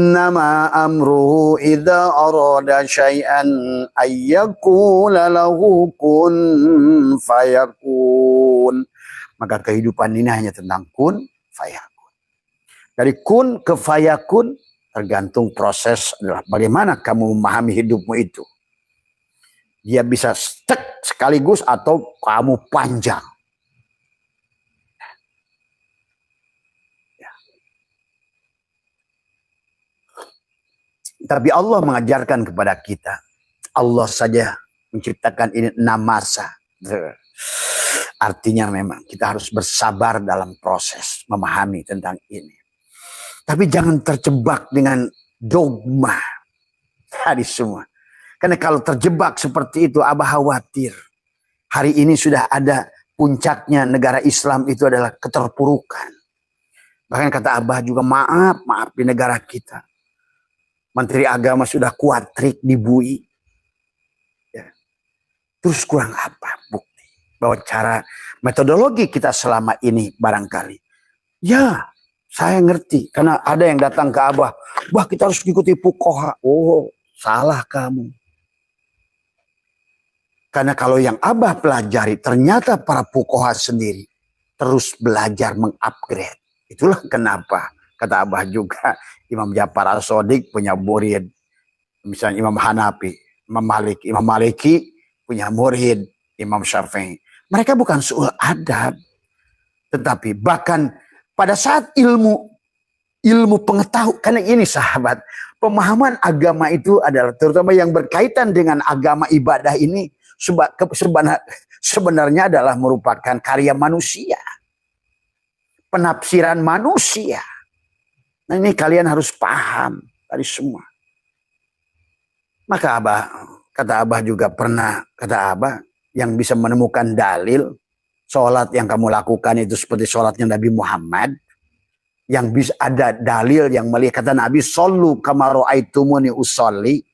Nama amruhu idza arada syai'an ayyaqula lahu kun fayakun. Maka kehidupan ini hanya tentang kun fayakun. Dari kun ke fayakun tergantung proses adalah bagaimana kamu memahami hidupmu itu. Dia bisa stuck sekaligus atau kamu panjang. Tapi Allah mengajarkan kepada kita. Allah saja menciptakan ini namasa. Artinya memang kita harus bersabar dalam proses memahami tentang ini. Tapi jangan terjebak dengan dogma. Tadi semua. Karena kalau terjebak seperti itu, Abah khawatir. Hari ini sudah ada puncaknya negara Islam itu adalah keterpurukan. Bahkan kata Abah juga maaf di negara kita. Menteri Agama sudah kuat trik dibui. Ya. Terus kurang apa bukti? Bahwa cara metodologi kita selama ini barangkali. Ya, saya ngerti. Karena ada yang datang ke Abah. Bah, kita harus ikuti fuqaha. Oh, salah kamu. Karena kalau yang Abah pelajari, ternyata para fuqaha sendiri terus belajar mengupgrade. Itulah kenapa, kata Abah juga, Imam Ja'far As-Shadiq punya murid. Misalnya Imam Hanafi, Imam Maliki punya murid, Imam Syafi'i. Mereka bukan suul adab. Tetapi bahkan pada saat ilmu pengetahuan, karena ini sahabat, pemahaman agama itu adalah terutama yang berkaitan dengan agama ibadah ini sebenarnya adalah merupakan karya manusia. Penafsiran manusia. Nah ini kalian harus paham tadi semua. Maka kata Abah juga pernah, kata Abah, yang bisa menemukan dalil sholat yang kamu lakukan itu seperti sholatnya Nabi Muhammad. Yang bisa ada dalil yang melihat, kata Nabi, shollu kama ra'aitumuni usolli.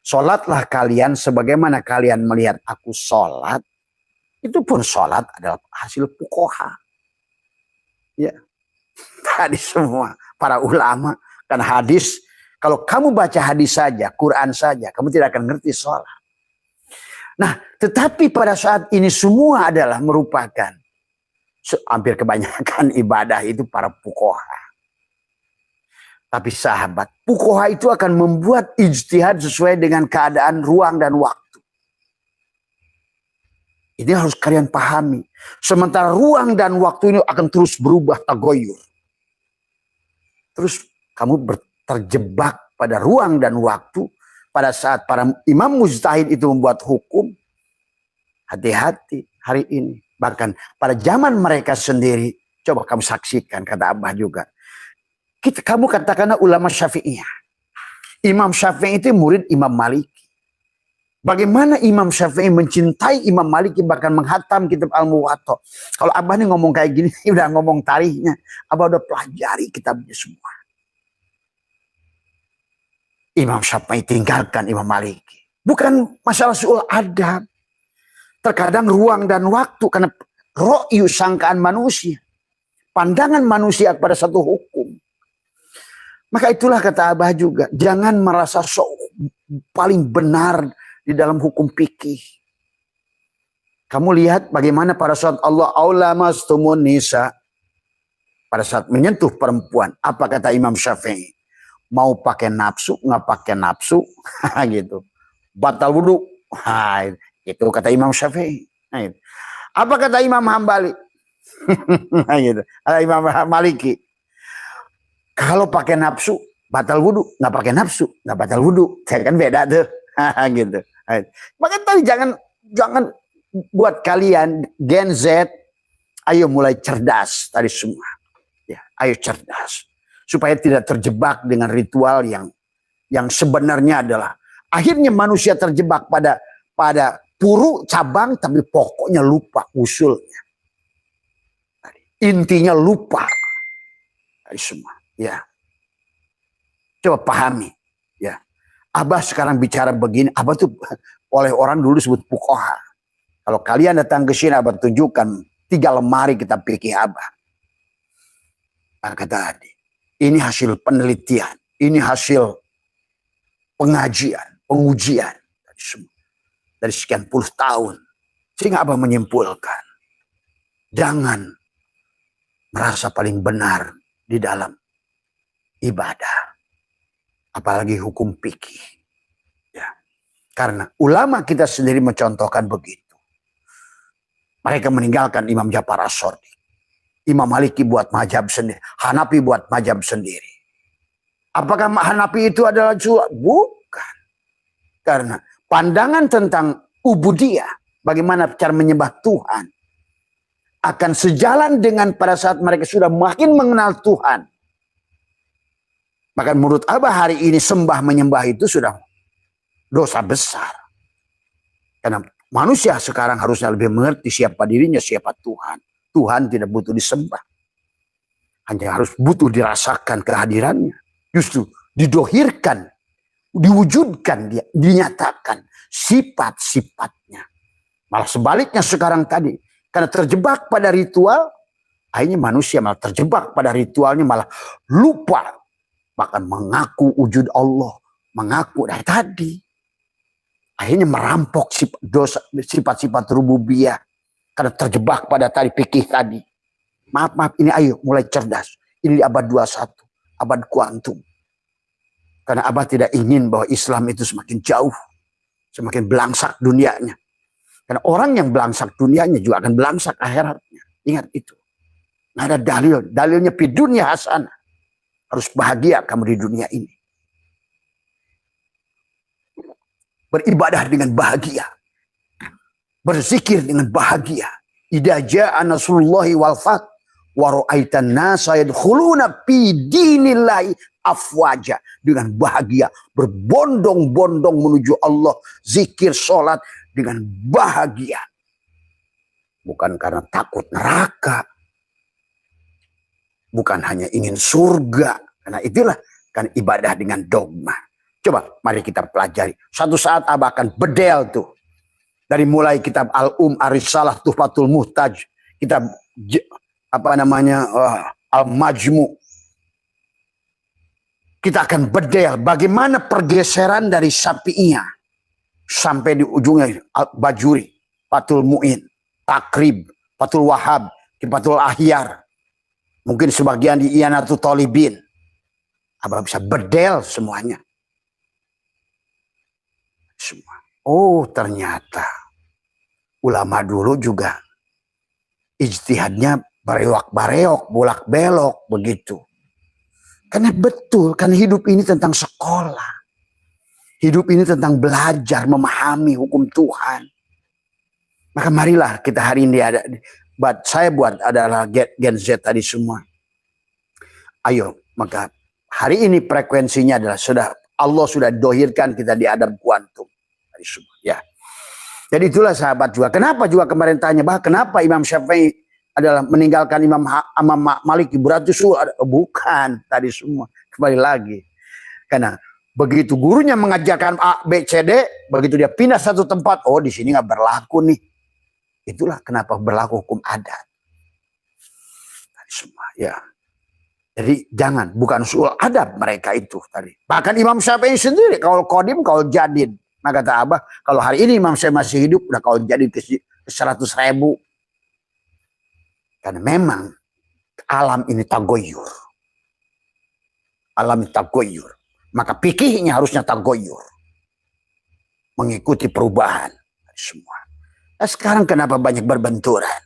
Sholatlah kalian sebagaimana kalian melihat aku sholat. Itu pun sholat adalah hasil fuqaha. Ya, tadi semua para ulama kan hadis. Kalau kamu baca hadis saja, Quran saja, kamu tidak akan ngerti sholat. Nah, tetapi pada saat ini semua adalah merupakan hampir kebanyakan ibadah itu para fuqaha. Tapi sahabat, fuqaha itu akan membuat ijtihad sesuai dengan keadaan ruang dan waktu. Ini harus kalian pahami. Sementara ruang dan waktu ini akan terus berubah, tagoyur. Terus kamu terjebak pada ruang dan waktu. Pada saat para imam mujtahid itu membuat hukum. Hati-hati hari ini. Bahkan pada zaman mereka sendiri. Coba kamu saksikan, kata Abah juga. Kamu katakanlah ulama Syafi'iyah. Imam Syafi'i itu murid Imam Maliki. Bagaimana Imam Syafi'i mencintai Imam Maliki bahkan menghatam kitab Al-Muwatta. Kalau Abah nih ngomong kayak gini, udah ngomong tarikhnya. Abah udah pelajari kitabnya semua. Imam Syafi'i tinggalkan Imam Maliki. Bukan masalah soal adab. Terkadang ruang dan waktu karena ro'yu sangkaan manusia. Pandangan manusia kepada satu hukum. Maka itulah kata Abah juga. Jangan merasa paling benar di dalam hukum fikih. Kamu lihat bagaimana pada saat Allah aulamastumun nisa. Pada saat menyentuh perempuan. Apa kata Imam Syafi'i? Mau pakai nafsu, nggak pakai nafsu. Gitu. Batal wudhu. Itu kata Imam Syafi'i. Apa kata Imam Hambali? Gitu. Imam Maliki. Kalau pakai nafsu, batal wudhu. Nggak pakai nafsu, nggak batal wudhu. Saya kan beda tuh. Gitu. Makanya tadi jangan buat kalian Gen Z, ayo mulai cerdas tadi semua. Ya, ayo cerdas. Supaya tidak terjebak dengan ritual yang sebenarnya adalah. Akhirnya manusia terjebak pada puru cabang, tapi pokoknya lupa usulnya. Intinya lupa. Tadi semua. Ya, coba pahami. Ya, Abah sekarang bicara begini. Abah tuh oleh orang dulu disebut fuqaha. Kalau kalian datang ke sini, Abah tunjukkan 3 lemari kitab fikih Abah. Kata tadi, ini hasil penelitian. Ini hasil pengajian, pengujian dari sekian puluh tahun. Sehingga Abah menyimpulkan, jangan merasa paling benar di dalam ibadah. Apalagi hukum fikih. Ya. Karena ulama kita sendiri mencontohkan begitu. Mereka meninggalkan Imam Ja'far As-Shadiq. Imam Maliki buat mazhab sendiri. Hanafi buat mazhab sendiri. Apakah Hanafi itu adalah sunnah? Bukan. Karena pandangan tentang ubudiyah, bagaimana cara menyembah Tuhan, akan sejalan dengan pada saat mereka sudah makin mengenal Tuhan. Maka menurut Abah hari ini sembah menyembah itu sudah dosa besar. Karena manusia sekarang harusnya lebih mengerti siapa dirinya, siapa Tuhan. Tuhan tidak butuh disembah. Hanya harus butuh dirasakan kehadirannya. Justru didohirkan, diwujudkan, dinyatakan sifat-sifatnya. Malah sebaliknya sekarang tadi. Karena terjebak pada ritual, akhirnya manusia malah terjebak pada ritualnya, malah lupa. Bahkan mengaku wujud Allah, mengaku dari tadi. Akhirnya merampok sifat-sifat rububiyah. Karena terjebak pada tadi fikih tadi. Maaf, ini ayo mulai cerdas. Ini di abad 21, abad kuantum. Karena Abah tidak ingin bahwa Islam itu semakin jauh. Semakin belangsak dunianya. Karena orang yang belangsak dunianya juga akan belangsak akhiratnya. Ingat itu. Nggak ada dalil. Dalilnya fi dunya hasanah. Harus bahagia kamu di dunia ini. Beribadah dengan bahagia. Berzikir dengan bahagia. Idza jaa nasrullahi wal fath wa ra'aitan nasa yadkhuluna fi dinillahi afwaja. Dengan bahagia. Berbondong-bondong menuju Allah. Zikir, sholat dengan bahagia. Bukan karena takut neraka. Bukan hanya ingin surga. Karena itulah kan ibadah dengan dogma. Coba mari kita pelajari. Suatu saat Abah akan bedel tuh. Dari mulai kitab Al-Um, Ar-Risalah, Tuhfatul Muhtaj. Kitab Al-Majmu. Kita akan bedel bagaimana pergeseran dari Syafi'iyah. Sampai di ujungnya Al-Bajuri, Fathul Mu'in, Takrib, Fathul Wahab, Fathul Ahyar. Mungkin sebagian di Iyanatul Talibin. Abah bisa bedel semuanya. Semua. Oh ternyata ulama dulu juga ijtihadnya bareok-bareok, bolak-belok begitu. Karena betul, karena hidup ini tentang sekolah. Hidup ini tentang belajar, memahami hukum Tuhan. Maka marilah kita hari ini ada, saya buat adalah Gen Z tadi semua. Ayo, maka hari ini frekuensinya adalah Allah sudah dohirkan kita di adab kuantum. Tadi semua, ya. Jadi itulah sahabat juga. Kenapa juga kemarin tanya, kenapa Imam Syafi'i adalah meninggalkan Imam Maliki berarti bukan tadi semua. Kembali lagi. Karena begitu gurunya mengajarkan A, B, C, D, begitu dia pindah satu tempat, oh di sini nggak berlaku nih. Itulah kenapa berlaku hukum adat. Tadi semua, ya. Jadi jangan, bukan soal adab mereka itu tadi. Bahkan Imam Syafi'i sendiri, kalau kodim, kalau jadid. Maka kata Abah, kalau hari ini Imam Syafi'i masih hidup, udah kalau jadid ke 100.000. Karena memang alam ini tagoyur. Alam ini tagoyur. Maka fikihnya harusnya tagoyur. Mengikuti perubahan. Semua. Nah, sekarang kenapa banyak berbenturan?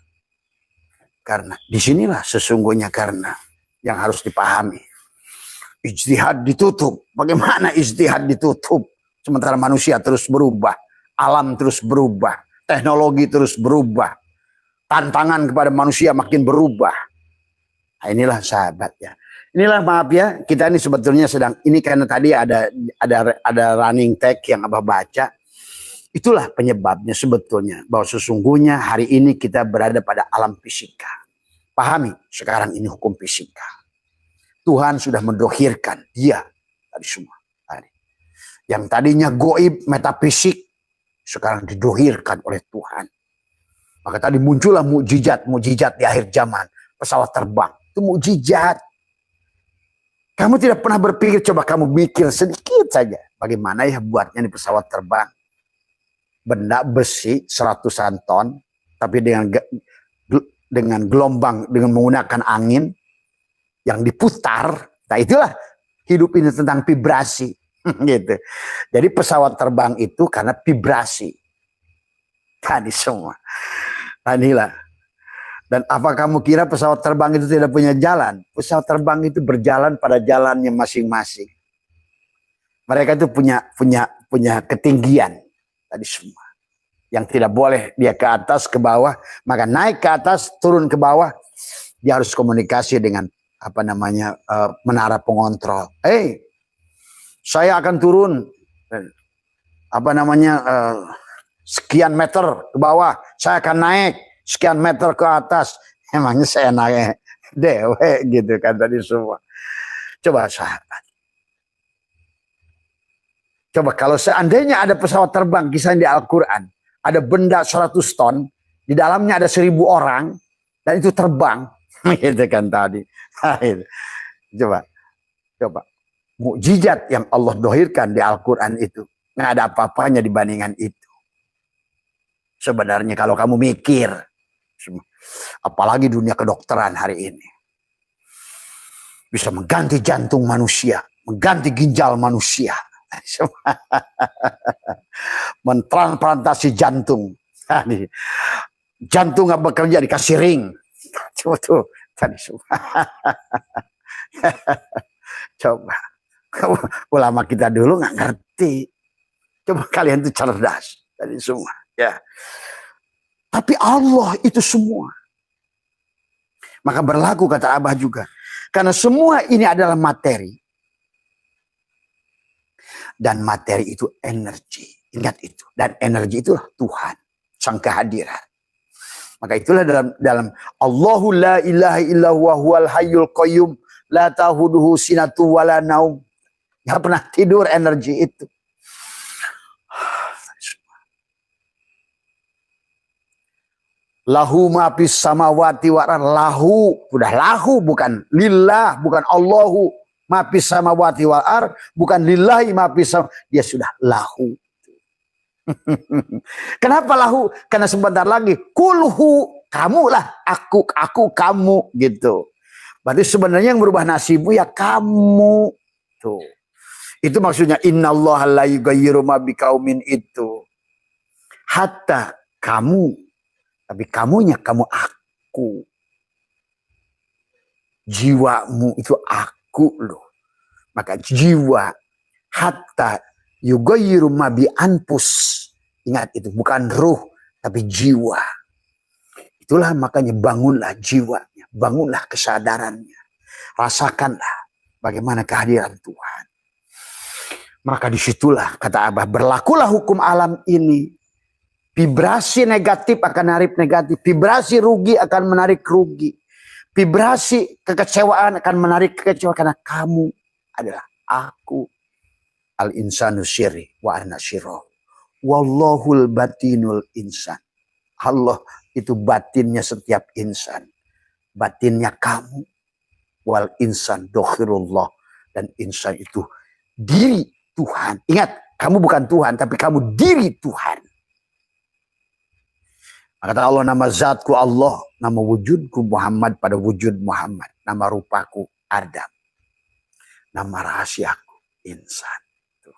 Karena disinilah sesungguhnya karena yang harus dipahami. Ijtihad ditutup. Bagaimana ijtihad ditutup? Sementara manusia terus berubah. Alam terus berubah. Teknologi terus berubah. Tantangan kepada manusia makin berubah. Nah, inilah sahabat ya. Inilah maaf ya, kita ini sebetulnya sedang, ini karena tadi ada running tag yang Abah baca. Itulah penyebabnya sebetulnya. Bahwa sesungguhnya hari ini kita berada pada alam fisika. Pahami, sekarang ini hukum fisika. Tuhan sudah mendohirkan dia tadi semua. Yang tadinya goib, metafisik, sekarang didohirkan oleh Tuhan. Maka tadi muncullah mukjizat di akhir zaman. Pesawat terbang, itu mukjizat. Kamu tidak pernah berpikir, coba kamu mikir sedikit saja. Bagaimana ya buatnya di pesawat terbang. Benda besi 100-an ton, tapi dengan gelombang, dengan menggunakan angin yang diputar. Nah itulah hidup ini tentang vibrasi. Gitu. Jadi pesawat terbang itu karena vibrasi. Tadi semua. Nah inilah. Dan apa kamu kira pesawat terbang itu tidak punya jalan? Pesawat terbang itu berjalan pada jalannya masing-masing. Mereka itu punya ketinggian tadi semua. Yang tidak boleh dia ke atas, ke bawah, maka naik ke atas, turun ke bawah, dia harus komunikasi dengan menara pengontrol. Saya akan turun sekian meter ke bawah, saya akan naik sekian meter ke atas. Emangnya saya naik dewe gitu kan tadi semua. Coba sahabat. Coba kalau seandainya ada pesawat terbang, kisah di Al-Quran, ada benda 100 ton, di dalamnya ada 1000 orang, dan itu terbang. Gitu kan tadi. Coba. Mukjizat yang Allah dohirkan di Al-Quran itu. Nggak ada apa-apanya dibandingkan itu. Sebenarnya kalau kamu mikir, apalagi dunia kedokteran hari ini, bisa mengganti jantung manusia, mengganti ginjal manusia, mentransplantasi jantung. Jantung nggak bekerja, dikasih ring. Coba tuh tadi semua. Coba ulama kita dulu nggak ngerti. Coba kalian tuh cerdas tadi semua. Ya. Tapi Allah itu semua. Maka berlaku kata Abah juga. Karena semua ini adalah materi. Dan materi itu energi. Ingat itu. Dan energi itulah Tuhan. Sang kehadiran. Maka itulah dalam Allahu la ilaha illa huwa huwal hayyul qayyum la ta'khudhuhu sinatun wala naum. Nggak pernah tidur energi itu. Lahu ma fis samawati wa lahu, udah lahu bukan lillah, bukan Allahu ma fis samawati wal ar, bukan lillahi ma fis dia sudah lahu. Kenapa lahu? Karena sebentar lagi kulhu, kamulah, aku kamu gitu. Berarti sebenarnya yang berubah nasibmu ya kamu. Tuh. Itu maksudnya innallaha la yughayyiru ma biqaumin itu. Hatta kamu, tapi kamunya kamu aku. Jiwamu itu aku loh. Maka jiwa hatta yughayyiru ma bi anfus. Ingat itu bukan ruh tapi jiwa. Itulah makanya bangunlah jiwanya, bangunlah kesadarannya. Rasakanlah bagaimana kehadiran Tuhan. Maka disitulah kata Abah, berlakulah hukum alam ini. Vibrasi negatif akan menarik negatif. Vibrasi rugi akan menarik rugi. Vibrasi kekecewaan akan menarik kekecewaan. Karena kamu adalah aku. Al-insanu syirri wa ana syirroh. Wallahul batinul insan. Allah itu batinnya setiap insan. Batinnya kamu. Wal insan dokhirullah. Dan insan itu diri Tuhan. Ingat, kamu bukan Tuhan, tapi kamu diri Tuhan. Kata Allah, nama zatku Allah, nama wujudku Muhammad pada wujud Muhammad, nama rupaku Adam, nama rahasiaku insan. Tuh.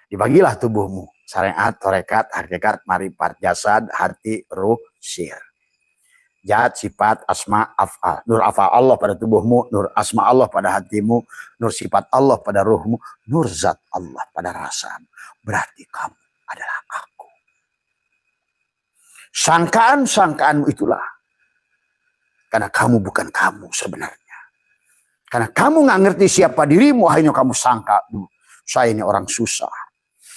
Dibagilah tubuhmu, syariat, torekat, hakikat, marifat, jasad, hati, ruh, sir. Zat, sifat, asma, af'al. Nur af'al Allah pada tubuhmu, nur asma Allah pada hatimu, nur sifat Allah pada ruhmu, nur zat Allah pada rasamu. Berarti kamu adalah aku. Sangkaan-sangkaanmu itulah. Karena kamu bukan kamu sebenarnya. Karena kamu nggak ngerti siapa dirimu, hanya kamu sangka, saya ini orang susah.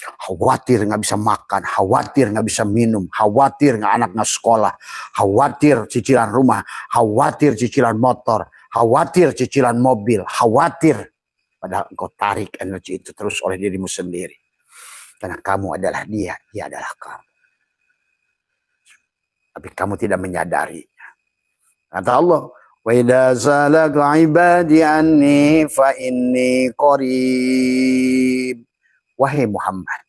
Khawatir nggak bisa makan, khawatir nggak bisa minum, khawatir nggak anak nggak sekolah, khawatir cicilan rumah, khawatir cicilan motor, khawatir cicilan mobil, khawatir. Padahal engkau tarik energi itu terus oleh dirimu sendiri. Karena kamu adalah dia adalah kamu. Tapi kamu tidak menyadarinya. Kata Allah, Wa idza salaka ibadi anni fa inni qarib. Wahai Muhammad,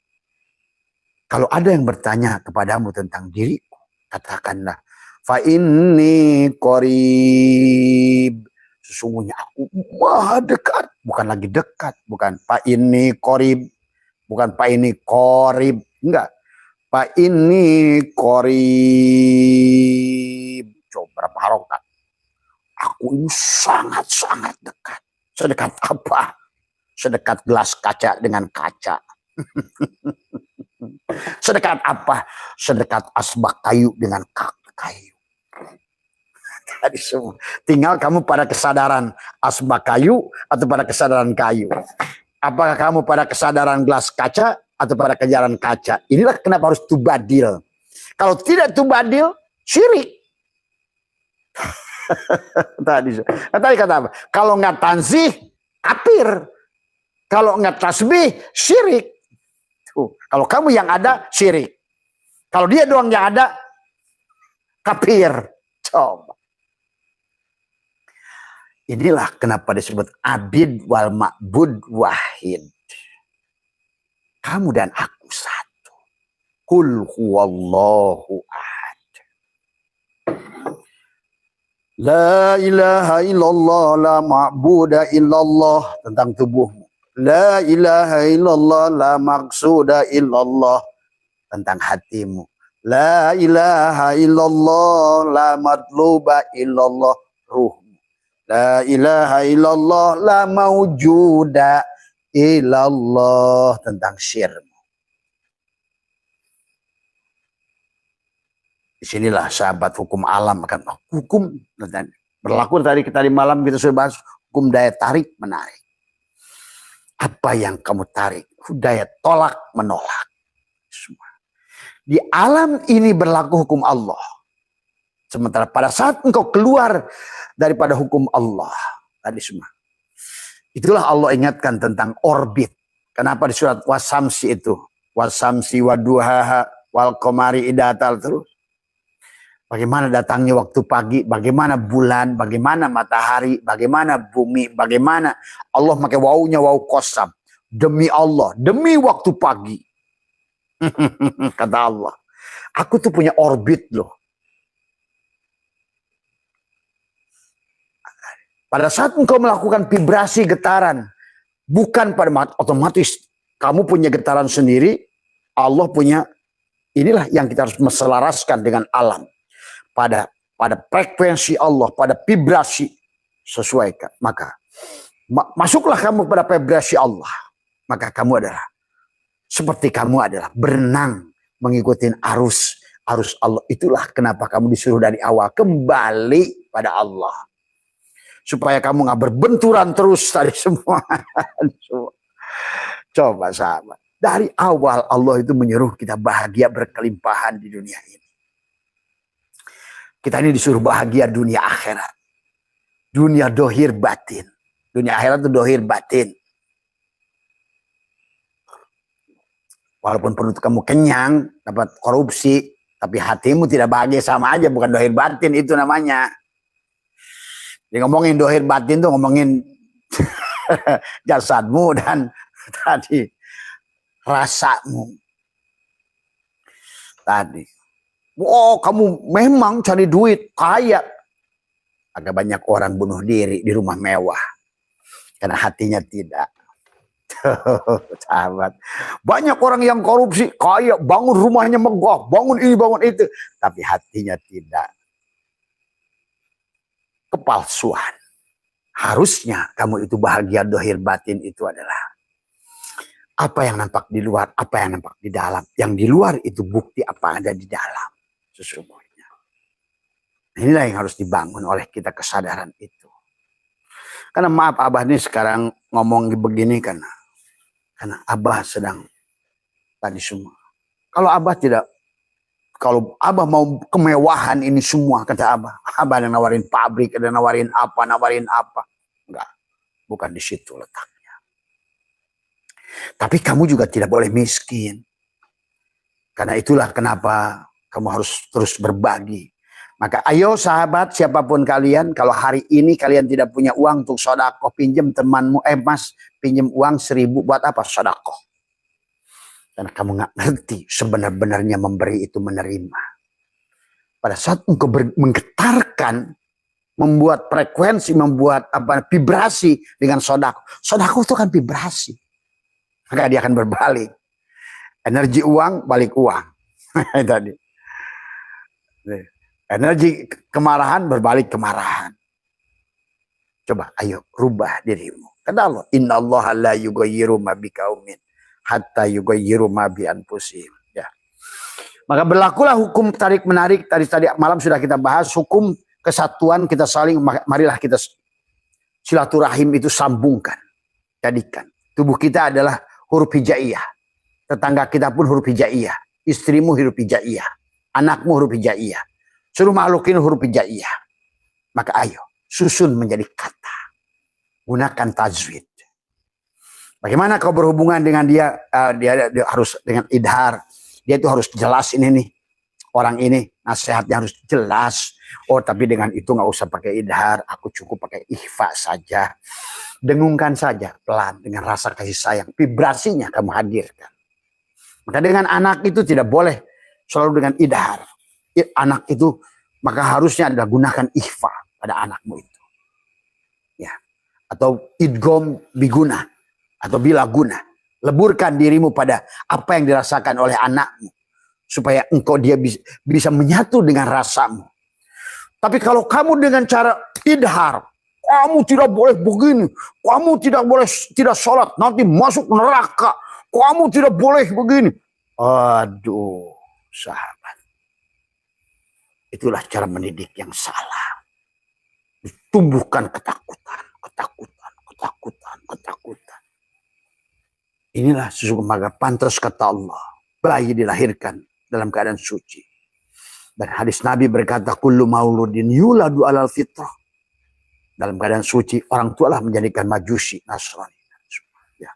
kalau ada yang bertanya kepadamu tentang diriku, katakanlah fa inni qarib. Sesungguhnya aku maha dekat, bukan lagi dekat, bukan fa inni qarib, bukan fa ini qarib, enggak. Fa inni qarib. Coba berapa harokat? Aku ini sangat-sangat dekat. Sedekat apa? Sedekat gelas kaca dengan kaca. Sedekat apa? Sedekat asbak kayu dengan kayu. Tadi semua. Tinggal kamu pada kesadaran asbak kayu atau pada kesadaran kayu. Apakah kamu pada kesadaran gelas kaca atau pada kesadaran kaca? Inilah kenapa harus tubadil. Kalau tidak tubadil, syirik. Tadi kata apa? Kalau nggak tansih, kafir. Kalau nggak tasbih, syirik. Tuh. Kalau kamu yang ada, syirik. Kalau dia doang yang ada, kafir. Coba. Inilah kenapa disebut abid wal ma'bud wahid. Kamu dan aku satu. Qul huwallahu ahad. La ilaha illallah, la ma'buda illallah. Tentang tubuhmu. La ilaha illallah, la maqsuda illallah. Tentang hatimu. La ilaha illallah, la matluba illallah. Ruhmu. La ilaha illallah, la mawjuda illallah. Tentang syirmu. Disinilah sahabat hukum alam akan hukum berlaku tadi malam kita sudah bahas hukum daya tarik menarik. Apa yang kamu tarik, daya tolak menolak. Semua. Di alam ini berlaku hukum Allah. Sementara pada saat engkau keluar daripada hukum Allah tadi semua. Itulah Allah ingatkan tentang orbit. Kenapa di surat Wasamsi itu? Wasamsi waduhaha wal qamari idatal terus. Bagaimana datangnya waktu pagi, bagaimana bulan, bagaimana matahari, bagaimana bumi, bagaimana Allah pakai wawunya wawu qasam. Demi Allah, demi waktu pagi. Kata Allah, aku tuh punya orbit loh. Pada saat engkau melakukan vibrasi getaran, bukan pada otomatis kamu punya getaran sendiri, Allah punya, inilah yang kita harus meselaraskan dengan alam. Pada frekuensi Allah, pada vibrasi sesuaikan. Maka masuklah kamu pada vibrasi Allah. Maka kamu adalah seperti kamu adalah berenang mengikuti arus Allah. Itulah kenapa kamu disuruh dari awal kembali pada Allah. Supaya kamu nggak berbenturan terus tadi semua. Coba sahabat. Dari awal Allah itu menyuruh kita bahagia berkelimpahan di dunia ini. Kita ini disuruh bahagia dunia akhirat. Dunia dohir batin. Dunia akhirat itu dohir batin. Walaupun perut kamu kenyang, dapat korupsi, tapi hatimu tidak bahagia, sama aja, bukan dohir batin itu namanya. Jadi ngomongin dohir batin tuh ngomongin jasadmu dan tadi rasamu. Tadi. Oh, kamu memang cari duit, kaya. Agak banyak orang bunuh diri di rumah mewah. Karena hatinya tidak. Sahabat. Banyak orang yang korupsi, kaya, bangun rumahnya megah, bangun ini, bangun itu. Tapi hatinya tidak. Kepalsuan. Harusnya kamu itu bahagia dohir batin itu adalah apa yang nampak di luar, apa yang nampak di dalam. Yang di luar itu bukti apa ada di dalam. Sesungguhnya. Inilah yang harus dibangun oleh kita, kesadaran itu. Karena maaf Abah ini sekarang ngomong begini karena Abah sedang tadi semua. Kalau Abah mau kemewahan ini semua, kata Abah yang nawarin pabrik, ada nawarin apa. Enggak, bukan di situ letaknya. Tapi kamu juga tidak boleh miskin. Karena itulah kenapa kamu harus terus berbagi. Maka ayo sahabat, siapapun kalian, kalau hari ini kalian tidak punya uang untuk sedekah, pinjam temanmu, mas, pinjam uang 1.000 buat apa sedekah? Karena kamu nggak ngerti sebenar-benarnya memberi itu menerima. Pada saat engkau menggetarkan, membuat frekuensi, membuat vibrasi dengan sedekah. Sedekah itu kan vibrasi. Maka dia akan berbalik. Energi uang, balik uang. Tadi. Energi kemarahan, berbalik kemarahan. Coba, ayo, rubah dirimu. Kata Allah, Inna Allah la yughayyiru ma biqaumin hatta yughayyiru ma bi anfusihim. Ya. Maka berlakulah hukum tarik-menarik. Tadi malam sudah kita bahas, hukum kesatuan kita saling, marilah kita silaturahim itu sambungkan. Jadikan. Tubuh kita adalah huruf hijaiyah. Tetangga kita pun huruf hijaiyah. Istrimu huruf hijaiyah. Anakmu huruf hijaiyah. Suruh makhlukin huruf hijaiyah. Maka ayo, susun menjadi kata. Gunakan tajwid. Bagaimana kau berhubungan dengan dia? Dia harus dengan idhar. Dia itu harus jelas ini nih. Orang ini nasihatnya harus jelas. Oh, tapi dengan itu nggak usah pakai idhar. Aku cukup pakai ikhfa saja. Dengungkan saja pelan dengan rasa kasih sayang. Vibrasinya kamu hadirkan. Maka dengan anak itu tidak boleh selalu dengan idhar. Anak itu maka harusnya adalah gunakan ikhfa pada anakmu itu. Ya. Atau idgom biguna atau bila guna. Leburkan dirimu pada apa yang dirasakan oleh anakmu supaya engkau dia bisa menyatu dengan rasamu. Tapi kalau kamu dengan cara idhar, kamu tidak boleh begini, kamu tidak boleh tidak sholat, nanti masuk neraka, kamu tidak boleh begini. Aduh, sahabat. Itulah cara mendidik yang salah. Ditumbuhkan ketakutan, ketakutan, ketakutan, ketakutan. Inilah sesungguhnya pantas kata Allah. Bayi dilahirkan dalam keadaan suci. Dan hadis Nabi berkata, kullu mauludin yuladu alal fitrah. Dalam keadaan suci, orang tua lah menjadikan majusi, Nasrani. Ya.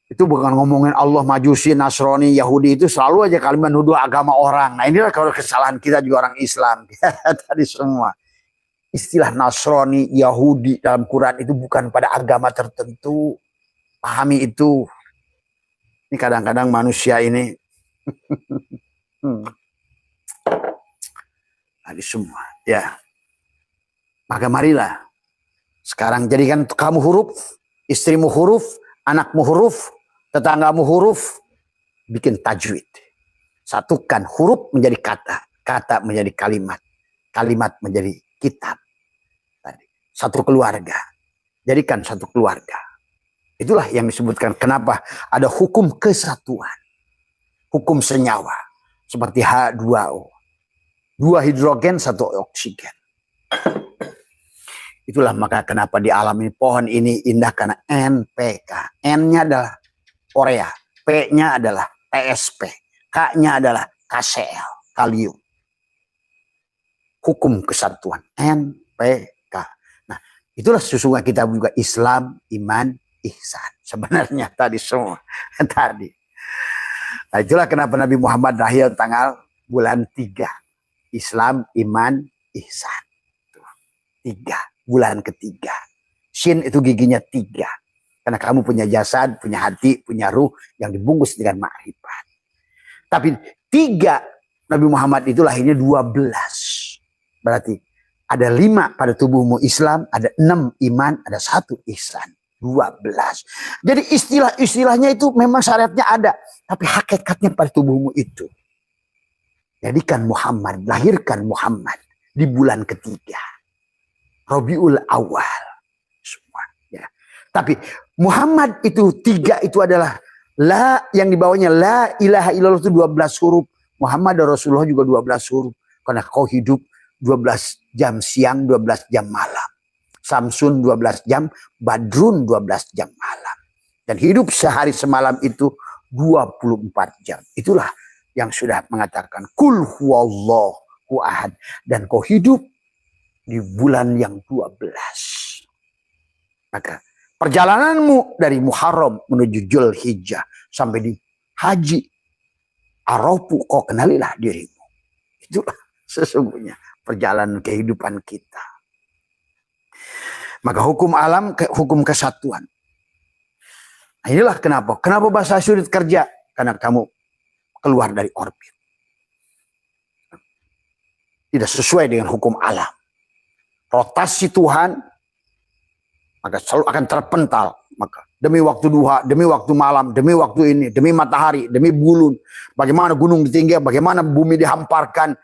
Itu bukan ngomongin Allah majusi, Nasrani, Yahudi, itu selalu aja kalimat nuduh agama orang. Nah inilah kalau kesalahan kita juga orang Islam. Tadi semua. Istilah Nasrani, Yahudi dalam Quran itu bukan pada agama tertentu. Pahami itu. Ini kadang-kadang manusia ini. Tadi semua. Ya. Maka marilah. Sekarang jadikan kamu huruf, istrimu huruf, anakmu huruf, tetanggamu huruf, bikin tajwid. Satukan huruf menjadi kata, kata menjadi kalimat, kalimat menjadi kitab. Satu keluarga. Jadikan satu keluarga. Itulah yang disebutkan kenapa ada hukum kesatuan. Hukum senyawa. Seperti H2O. 2 hidrogen, 1 oksigen. Itulah maka kenapa di alam ini pohon ini indah karena NPK. N-nya adalah Korea, P-nya adalah TSP, K-nya adalah KCl, kalium. Hukum kesatuan, NPK. Nah, itulah sesungguhnya kita juga Islam, iman, ihsan. Sebenarnya tadi semua. Tadi. Nah, itulah kenapa Nabi Muhammad lahir tanggal bulan 3. Islam, iman, ihsan. 3. Bulan ketiga. Shin itu giginya 3. Karena kamu punya jasad, punya hati, punya ruh yang dibungkus dengan ma'rifat. Tapi 3 Nabi Muhammad itu lahirnya 12. Berarti ada 5 pada tubuhmu Islam, ada 6 iman, ada 1 ihsan. 12. Jadi istilahnya itu memang syariatnya ada. Tapi hakikatnya pada tubuhmu itu. Jadikan Muhammad, lahirkan Muhammad di bulan ketiga. Rabiul Awal. Semua. Ya. Tapi Muhammad itu 3 itu adalah la yang dibawanya la ilaha illallah itu 12 huruf. Muhammad dan Rasulullah juga 12 huruf. Karena kau hidup 12 jam siang, 12 jam malam. Samsun 12 jam, Badrun 12 jam malam. Dan hidup sehari semalam itu 24 jam. Itulah yang sudah mengatakan kul huwallahu ahad. Dan kau hidup di bulan yang 12. Maka perjalananmu dari Muharram menuju Dzulhijjah sampai di Haji Arafu, kau kenalilah dirimu. Itulah sesungguhnya perjalanan kehidupan kita. Maka hukum alam, hukum kesatuan. Nah, inilah kenapa. Kenapa bahasa sulit kerja? Karena kamu keluar dari orbit. Tidak sesuai dengan hukum alam. Rotasi Tuhan, maka selalu akan terpental. Maka demi waktu duha, demi waktu malam, demi waktu ini, demi matahari, demi bulan. Bagaimana gunung ditinggi, bagaimana bumi dihamparkan.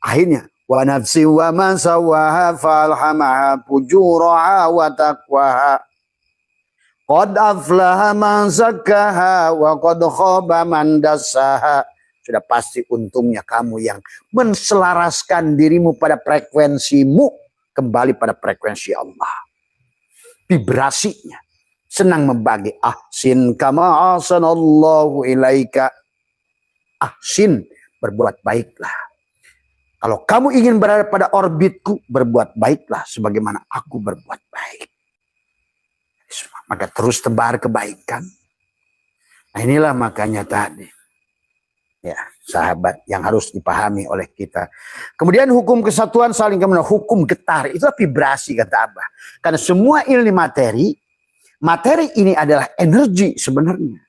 Akhirnya, wa nafsi wa man sawaha falhamaha fujuraha wa taqwaha. Qad aflaha man zakkaha wa qad khaba man dassaha. Sudah pasti untungnya kamu yang menselaraskan dirimu pada frekuensimu kembali pada frekuensi Allah. Vibrasinya senang membagi. Ahsin kama ahsanallahu ilaika. Ahsin, berbuat baiklah. Kalau kamu ingin berada pada orbitku, berbuat baiklah sebagaimana aku berbuat baik. Maka terus tebar kebaikan. Nah, inilah makanya tadi. Ya, sahabat yang harus dipahami oleh kita. Kemudian hukum kesatuan saling kemudian hukum getar. Itu vibrasi kata Abah. Karena semua ilmu materi ini adalah energi sebenarnya.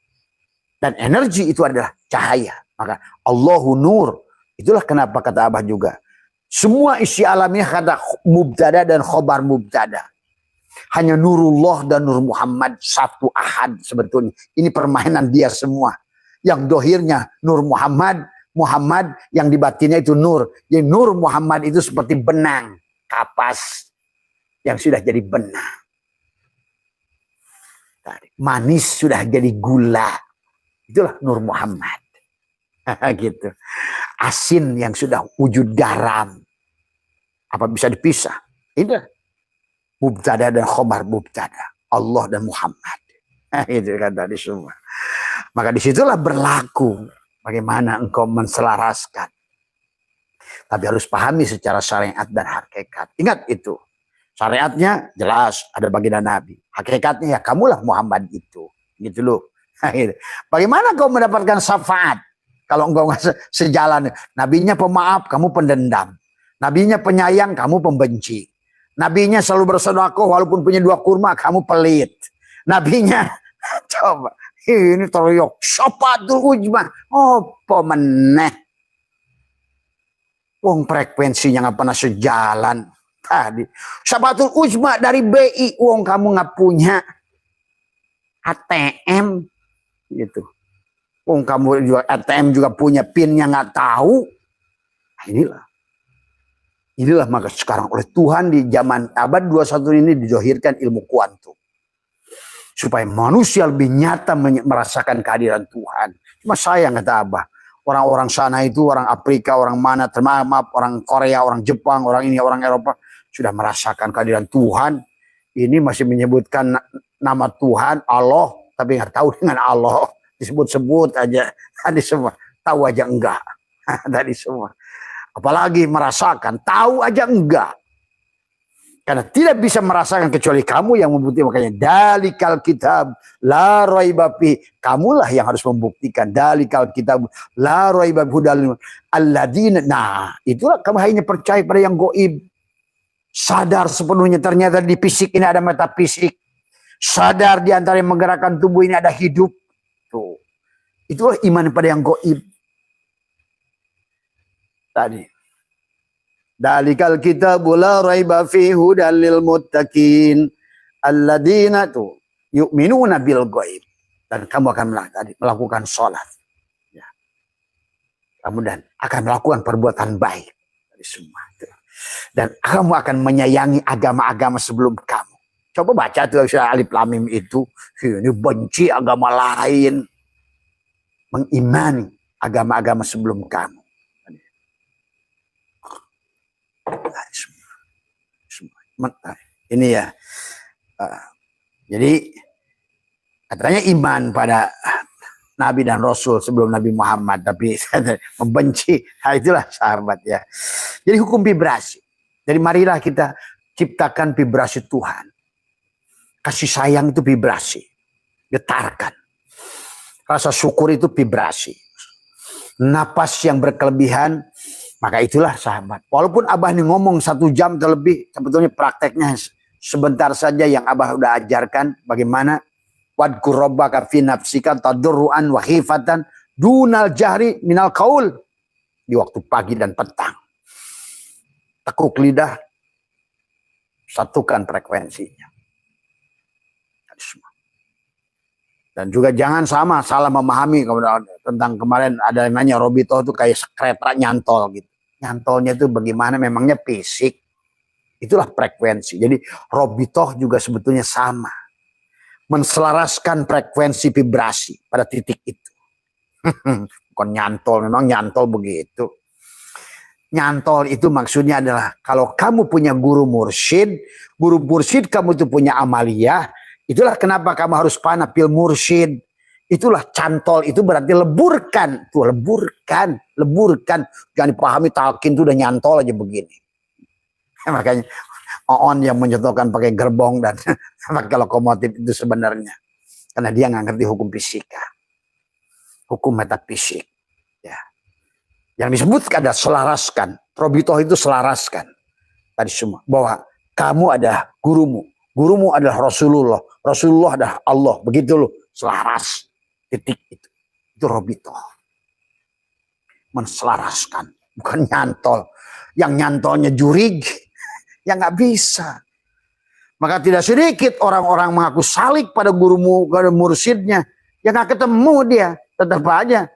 Dan energi itu adalah cahaya. Maka Allahu nur. Itulah kenapa kata Abah juga. Semua isi alamnya kata mubtada dan khobar mubtada. Hanya Nurullah dan Nur Muhammad satu ahad sebetulnya. Ini permainan dia semua. Yang dohirnya Nur Muhammad, Muhammad yang di batinnya itu Nur. Jadi Nur Muhammad itu seperti benang, kapas yang sudah jadi benang. Manis sudah jadi gula. Itulah Nur Muhammad. Gitu. Asin yang sudah wujud garam. Apa bisa dipisah? Ini mubtada dan khobar mubtada. Allah dan Muhammad. Itu kan tadi semua. Maka disitulah berlaku bagaimana engkau menselaraskan. Tapi harus pahami secara syariat dan hakikat. Ingat itu. Syariatnya jelas ada baginda Nabi. Hakikatnya ya kamulah Muhammad itu. Gitu loh. Bagaimana kau mendapatkan syafaat? Kalau engkau nggak sejalan. Nabinya pemaaf, kamu pendendam. Nabinya penyayang, kamu pembenci. Nabinya selalu bersedekah walaupun punya 2 kurma, kamu pelit. Nabinya, coba. Ini teriak syafatul ujmah. Oh, pemeneh. Wong frekuensinya nggak pernah sejalan tadi. Syafatul ujmah dari BI. Wong kamu nggak punya ATM gitu. Wong kamu juga ATM juga punya PIN-nya nggak tahu. Nah, inilah maka sekarang oleh Tuhan di zaman abad 21 ini dizohirkan ilmu kuantum. Supaya manusia lebih nyata merasakan kehadiran Tuhan. Cuma sayang kata Abah. Orang-orang sana itu, orang Afrika, orang mana, maaf, orang Korea, orang Jepang, orang ini, orang Eropa. Sudah merasakan kehadiran Tuhan. Ini masih menyebutkan nama Tuhan, Allah. Tapi nggak tahu dengan Allah. Disebut-sebut aja. Tadi semua. Tahu aja enggak. Tadi semua. Apalagi merasakan. Tahu aja enggak. Karena tidak bisa merasakan kecuali kamu yang membuktikan. Makanya dalikal kitab la raiba fi. Kamulah yang harus membuktikan. Dalikal kitab la raiba hudal alladzina. Nah, itulah kamu hanya percaya pada yang gaib. Sadar sepenuhnya ternyata di fisik ini ada metafisik. Sadar di antara yang menggerakkan tubuh ini ada hidup. Tuh. Itulah iman pada yang gaib. Tadi. Dalikal kitabu la raiba fihi hudal lil muttaqin alladzina tu yu'minuna bil ghaib. Dan kamu akan melakukan sholat. Ya. Kemudian akan melakukan perbuatan baik dari semua itu. Dan kamu akan menyayangi agama-agama sebelum kamu. Coba baca tuh alif lam mim itu. Ini benci agama lain. Mengimani agama-agama sebelum kamu. Ini ya. Jadi katanya iman pada Nabi dan Rasul sebelum Nabi Muhammad, tapi membenci. Nah, itulah sahabat ya. Jadi hukum vibrasi. Jadi marilah kita ciptakan vibrasi Tuhan. Kasih sayang itu vibrasi. Getarkan. Rasa syukur itu vibrasi. Napas yang berkelebihan, Maka itulah sahabat. Walaupun Abah ini ngomong 1 jam terlebih, sebetulnya prakteknya sebentar saja yang Abah udah ajarkan bagaimana wadkur rabbaka fi nafsika tadarruan wa khifatan dunal jahri minal qaul di waktu pagi dan petang. Tekuk lidah, satukan frekuensinya. Dan juga jangan salah memahami tentang kemarin ada yang nanya Robito itu kayak kereta nyantol gitu. Nyantolnya itu bagaimana, memangnya fisik. Itulah frekuensi. Jadi Robito juga sebetulnya sama. Menselaraskan frekuensi vibrasi pada titik itu. Bukan nyantol, memang nyantol begitu. Nyantol itu maksudnya adalah kalau kamu punya guru mursyid kamu itu punya amaliyah, itulah kenapa kamu harus panah pil mursyid. Itulah cantol, itu berarti leburkan. Tuh leburkan. Jangan dipahami talqin itu udah nyantol aja begini. Makanya Oon yang mencontohkan pakai gerbong dan pakai lokomotif itu sebenarnya. Karena dia nggak ngerti hukum fisika. Hukum metafisik. Ya. Yang disebutkan ada selaraskan. Robitoh itu selaraskan. Tadi semua. Bahwa kamu ada gurumu. Gurumu adalah Rasulullah. Rasulullah adalah Allah. Begitu loh. Selaras. Titik itu. Itu Robitoh. Menselaraskan. Bukan nyantol. Yang nyantolnya jurig. Ya nggak bisa. Maka tidak sedikit orang-orang mengaku salik pada gurumu, pada mursyidnya. Ya nggak ketemu dia. Tetap aja.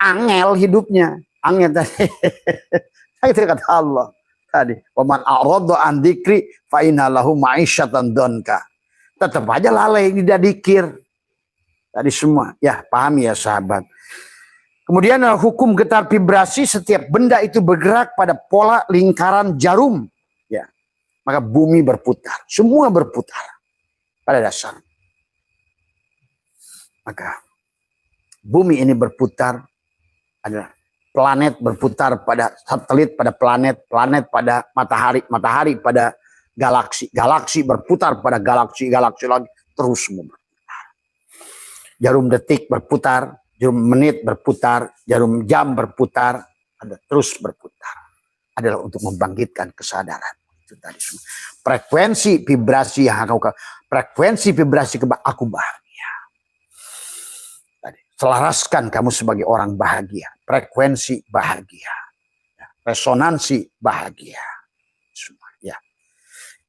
Angel hidupnya. Angel tadi. Itu kata Allah. Tadi. Waman a'radha an dzikri fa inna lahu ma'isyatan donka. Tetap aja lalai tidak dikir. Tadi semua. Ya paham ya sahabat. Kemudian hukum getar vibrasi, setiap benda itu bergerak pada pola lingkaran jarum. Ya. Maka bumi berputar. Semua berputar. Pada dasar. Maka bumi ini berputar. Adalah planet berputar pada satelit, pada planet. Planet pada matahari. Matahari pada galaksi. Galaksi berputar pada galaksi. Galaksi lagi. Terus semua berputar. Jarum detik berputar. Jarum menit berputar. Jarum jam berputar. Ada terus berputar. Adalah untuk membangkitkan kesadaran. Itu tadi semua. Frekuensi vibrasi yang frekuensi vibrasi aku bahagia. Tadi, selaraskan kamu sebagai orang bahagia. Frekuensi bahagia. Resonansi bahagia. Semua, ya.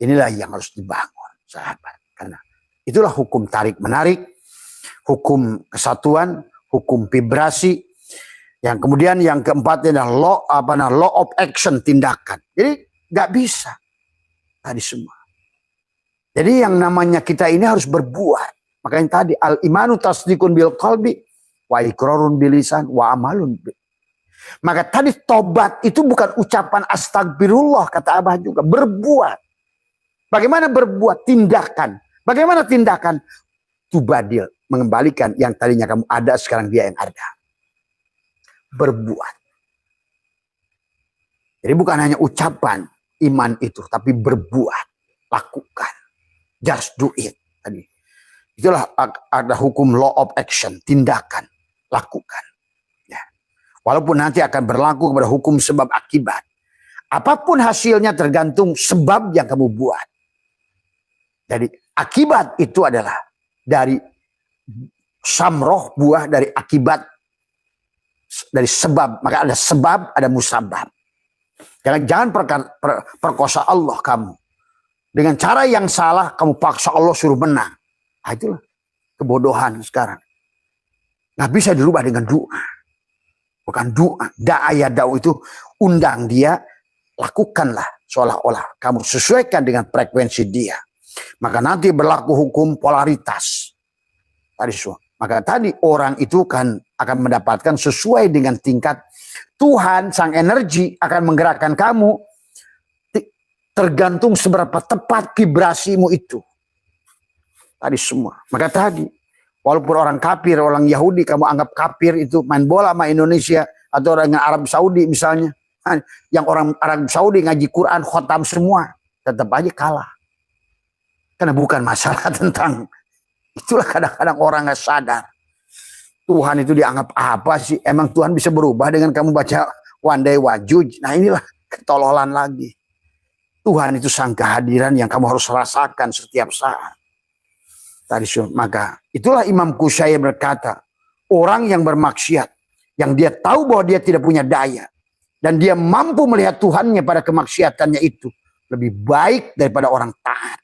Inilah yang harus dibangun, sahabat. Karena itulah hukum tarik menarik, hukum kesatuan, hukum vibrasi. Yang kemudian yang keempat adalah law of action, tindakan. Jadi nggak bisa. Tadi semua. Jadi yang namanya kita ini harus berbuat. Makanya tadi al-imanu tasdikun bil qalbi wa iqrarun bil lisan wa amalun bil. Maka tadi tobat itu bukan ucapan astagfirullah kata Abah juga, berbuat. Bagaimana berbuat? Tindakan. Bagaimana tindakan? Tubadil, mengembalikan yang tadinya kamu ada sekarang dia yang ada. Berbuat. Jadi bukan hanya ucapan iman itu, tapi berbuat, lakukan, just do it. Tadi itulah ada hukum law of action, tindakan, lakukan. Ya. Walaupun nanti akan berlaku kepada hukum sebab akibat, apapun hasilnya tergantung sebab yang kamu buat. Jadi akibat itu adalah dari samroh, buah dari akibat, dari sebab. Maka ada sebab, ada musabab. Jangan perkosa Allah kamu. Dengan cara yang salah, kamu paksa Allah suruh menang. Nah, itulah kebodohan sekarang. Nggak bisa dirubah dengan doa. Bukan doa. Da'aya da'u itu undang dia, lakukanlah. Seolah-olah kamu sesuaikan dengan frekuensi dia. Maka nanti berlaku hukum polaritas. Tadi semua. Maka tadi orang itu kan akan mendapatkan sesuai dengan tingkat Tuhan, sang energi akan menggerakkan kamu tergantung seberapa tepat vibrasimu itu. Tadi semua. Maka tadi, walaupun orang kafir, orang Yahudi, kamu anggap kafir itu main bola sama Indonesia, atau orang Arab Saudi misalnya. Yang orang Arab Saudi ngaji Quran, khotam semua. Tetap aja kalah. Karena bukan masalah tentang, itulah kadang-kadang orang gak sadar. Tuhan itu dianggap apa sih? Emang Tuhan bisa berubah dengan kamu baca Wandai wajuj. Nah inilah ketololan lagi. Tuhan itu sang kehadiran yang kamu harus rasakan setiap saat. Maka itulah Imam Qushair berkata, orang yang bermaksiat, yang dia tahu bahwa dia tidak punya daya, dan dia mampu melihat Tuhannya pada kemaksiatannya itu, lebih baik daripada orang taat.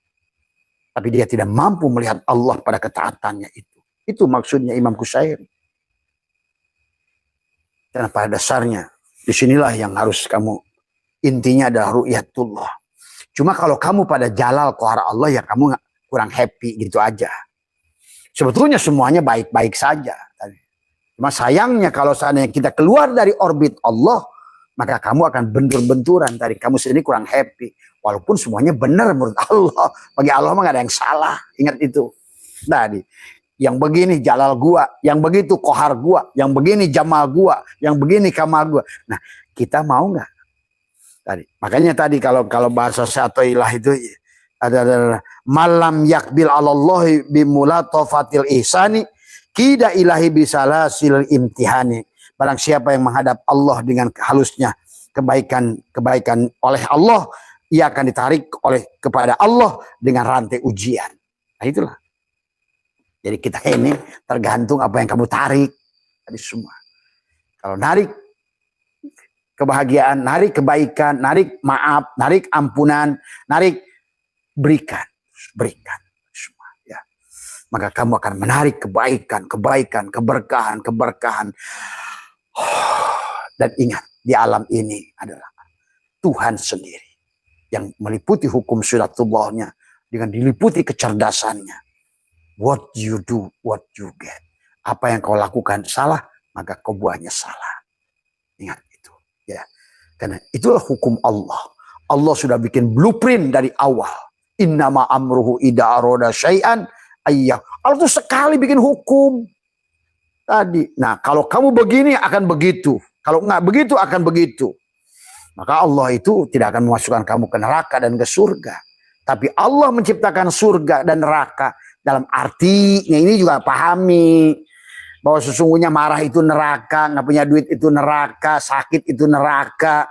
Tapi dia tidak mampu melihat Allah pada ketaatannya itu. Itu maksudnya Imam Qushair. Dan pada dasarnya, disinilah yang harus kamu, intinya adalah ru'yatullah. Cuma kalau kamu pada jalal qahar Allah, ya kamu kurang happy gitu aja. Sebetulnya semuanya baik-baik saja. Cuma sayangnya kalau seandainya kita keluar dari orbit Allah, maka kamu akan bentur-benturan. Tadi kamu sendiri kurang happy. Walaupun semuanya benar menurut Allah. Bagi Allah mah gak ada yang salah. Ingat itu. Tadi. Yang begini jalal gua, yang begitu kohar gua, yang begini jamal gua, yang begini kamal gua. Nah, kita mau nggak? Tadi. Makanya tadi kalau bahasa Syatoilah itu ada malam yakbil alallahi bimulatofatil ihsani kida ilahi bisalasil imtihani. Barang siapa yang menghadap Allah dengan halusnya kebaikan oleh Allah, ia akan ditarik kepada Allah dengan rantai ujian. Nah itulah. Jadi kita ini tergantung apa yang kamu tarik. Tadi semua. Kalau narik kebahagiaan, narik kebaikan, narik maaf, narik ampunan, narik berikan semua. Ya. Maka kamu akan menarik kebaikan, keberkahan. Dan ingat, di alam ini adalah Tuhan sendiri yang meliputi hukum sunatullahnya dengan diliputi kecerdasannya. What you do, what you get. Apa yang kau lakukan salah, maka kau buahnya salah. Ingat itu. Ya. Karena itulah hukum Allah. Allah sudah bikin blueprint dari awal. Innama amruhu ida aroda syai'an ayyah. Allah itu sekali bikin hukum. Tadi. Nah kalau kamu begini akan begitu. Kalau nggak begitu akan begitu. Maka Allah itu tidak akan memasukkan kamu ke neraka dan ke surga. Tapi Allah menciptakan surga dan neraka. Dalam artinya ini juga pahami bahwa sesungguhnya marah itu neraka, nggak punya duit itu neraka, sakit itu neraka,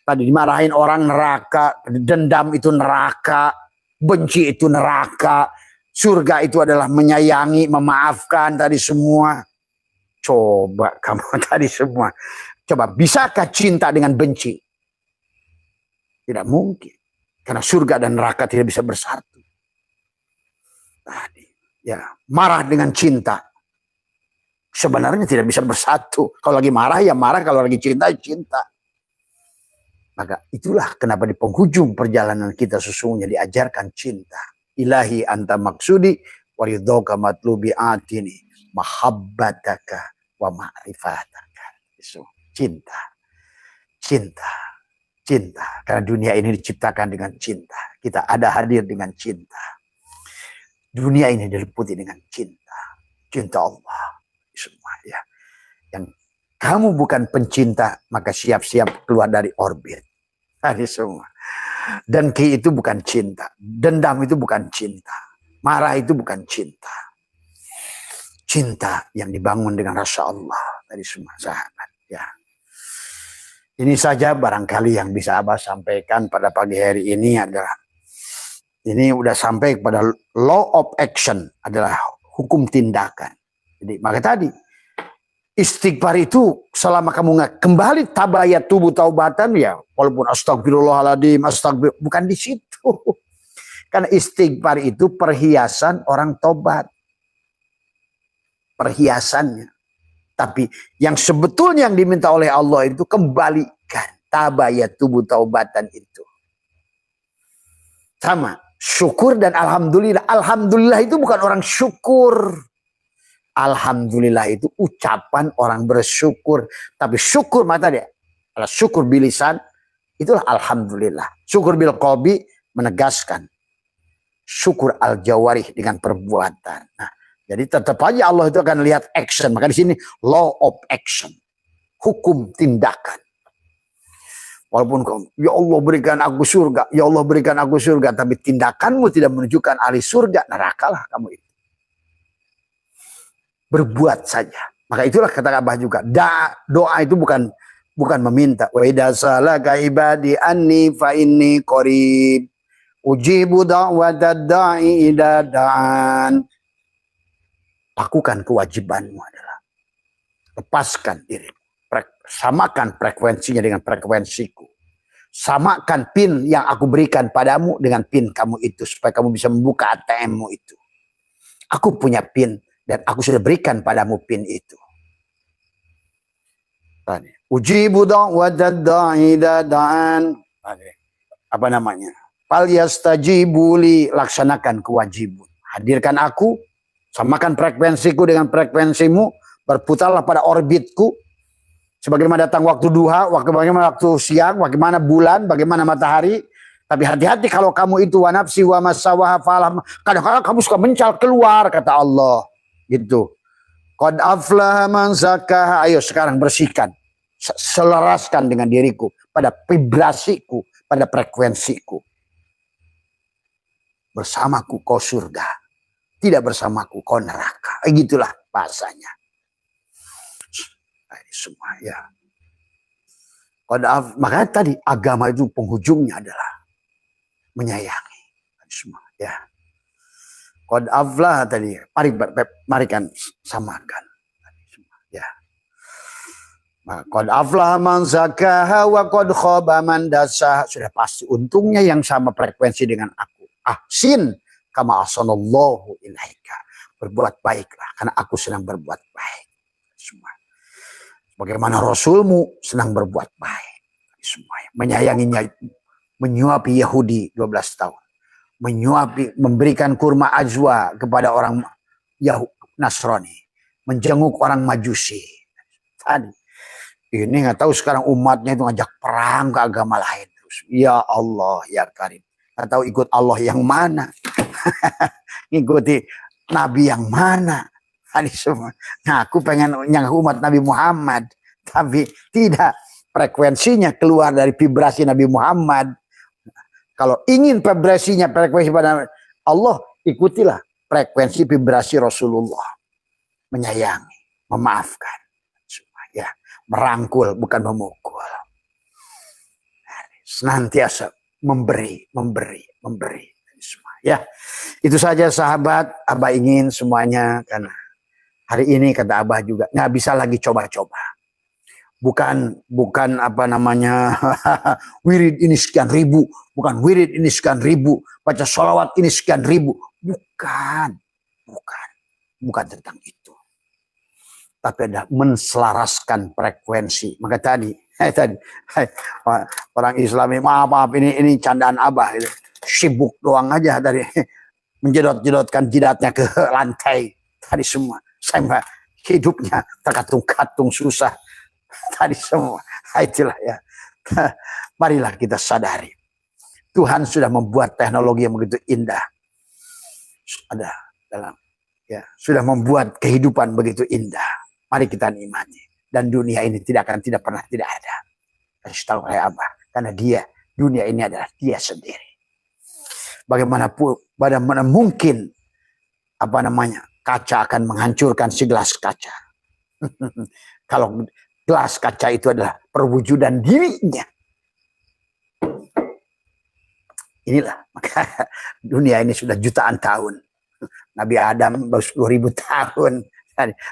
tadi dimarahin orang neraka, dendam itu neraka, benci itu neraka, surga itu adalah menyayangi, memaafkan tadi semua. Coba kamu tadi semua, coba bisakah cinta dengan benci? Tidak mungkin, karena surga dan neraka tidak bisa bersatu. Tadi, ya marah dengan cinta sebenarnya tidak bisa bersatu. Kalau lagi marah ya marah, kalau lagi cinta ya cinta. Maka itulah kenapa di penghujung perjalanan kita sesungguhnya diajarkan cinta. Ilahi anta maksudi wa ridhoka matlubi atini mahabbataka wa ma'rifataka. Cinta. Karena dunia ini diciptakan dengan cinta. Kita ada hadir dengan cinta. Dunia ini diliputi dengan cinta Allah semua ya. Yang kamu bukan pencinta, maka siap-siap keluar dari orbit. Tadi semua. Dengki itu bukan cinta, dendam itu bukan cinta, marah itu bukan cinta. Cinta yang dibangun dengan rasa Allah. Tadi semua sahabat ya. Ini saja barangkali yang bisa Abah sampaikan pada pagi hari ini adalah ini udah sampai kepada law of action, adalah hukum tindakan. Jadi maka tadi istighfar itu selama kamu nggak kembali tabayat tubuh taubatan ya, walaupun astagfirullahaladzim, bukan di situ. Karena istighfar itu perhiasan orang tobat. Perhiasannya. Tapi yang sebetulnya yang diminta oleh Allah itu kembalikan tabayat tubuh taubatan itu. Sama. Syukur dan alhamdulillah. Alhamdulillah itu bukan orang syukur. Alhamdulillah itu ucapan orang bersyukur. Tapi syukur mata dia. Syukur bilisan. Itulah alhamdulillah. Syukur bil qalbi menegaskan. Syukur al jawarih dengan perbuatan. Nah, jadi tetap aja Allah itu akan lihat action. Maka di sini law of action. Hukum tindakan. Walaupun kamu, ya Allah berikan aku surga, ya Allah berikan aku surga, tapi tindakanmu tidak menunjukkan ahli surga, nerakalah kamu itu. Berbuat saja. Maka itulah kata Abah juga, doa itu bukan bukan meminta. Wa idza salaka ibadi anni fa inni qarib ujibu da'watad da'i idza da'an. Lakukan kewajibanmu adalah lepaskan diri. Samakan frekuensinya dengan frekuensiku. Samakan PIN yang aku berikan padamu dengan PIN kamu itu. Supaya kamu bisa membuka ATM-mu itu. Aku punya PIN dan aku sudah berikan padamu PIN itu. Ujibu da'watad da'i idza da'an. Apa namanya? Fal yastajibu li, laksanakan kewajiban. Hadirkan aku, samakan frekuensiku dengan frekuensimu, berputarlah pada orbitku. Sebagaimana datang waktu duha, bagaimana waktu siang, bagaimana bulan, bagaimana matahari. Tapi hati-hati kalau kamu itu wa nafsi wa masawaha falam. Kadang-kadang kamu suka mencal keluar, kata Allah. Gitu. Qad aflaha man zakkaha. Ayo sekarang bersihkan. Selaraskan dengan diriku. Pada vibrasiku. Pada frekuensiku. Bersamaku kau surga. Tidak bersamaku kau neraka. Gitulah bahasanya. Semua ya. Makanya tadi agama itu penghujungnya adalah menyayangi semua ya. Qad aflah tadi, mari kan samakan semua ya. Qad aflah man zakkaha wa qad khaba man dassaha. Sudah pasti untungnya yang sama frekuensi dengan aku. Ahsin kama ahsanallahu ilaika. Berbuat baiklah karena aku sedang berbuat baik. Semua. Bagaimana Rasulmu senang berbuat baik. Semuanya. Menyayanginya. Menyuapi Yahudi 12 tahun. Menyuapi, memberikan kurma ajwa kepada orang Nasrani. Menjenguk orang Majusi. Tadi. Ini nggak tahu sekarang umatnya itu ngajak perang ke agama lain. Terus, ya Allah, ya Karim. Nggak tahu ikut Allah yang mana. Ikuti Nabi yang mana. Semua. Nah, aku pengen yang umat Nabi Muhammad, tapi tidak, frekuensinya keluar dari vibrasi Nabi Muhammad. Kalau ingin vibrasinya frekuensi pada Allah, ikutilah frekuensi vibrasi Rasulullah. Menyayangi, memaafkan, ya, merangkul bukan memukul. Senantiasa memberi. Ya, itu saja sahabat. Abah ingin semuanya karena hari ini kata Abah juga nggak bisa lagi coba-coba. Bukan apa namanya wirid ini sekian ribu, bukan wirid ini sekian ribu, baca sholawat ini sekian ribu, bukan tentang itu. Tapi ada menselaraskan frekuensi. Maka tadi orang Islami maaf ini candaan Abah, gitu. Sibuk doang aja dari menjedot-jedotkan jidatnya ke lantai tadi semua. Saya hidupnya terkatung-katung susah tadi semua. Itulah ya. Marilah kita sadari. Tuhan sudah membuat teknologi yang begitu indah. Ada dalam ya, sudah membuat kehidupan begitu indah. Mari kita nikmati. Dan dunia ini tidak pernah tidak ada. Kasih tahu oleh Abah. Karena dunia ini adalah dia sendiri. Bagaimana mungkin kaca akan menghancurkan si gelas kaca. Kalau gelas kaca itu adalah perwujudan dirinya. Inilah maka dunia ini sudah jutaan tahun. Nabi Adam baru 10.000 tahun.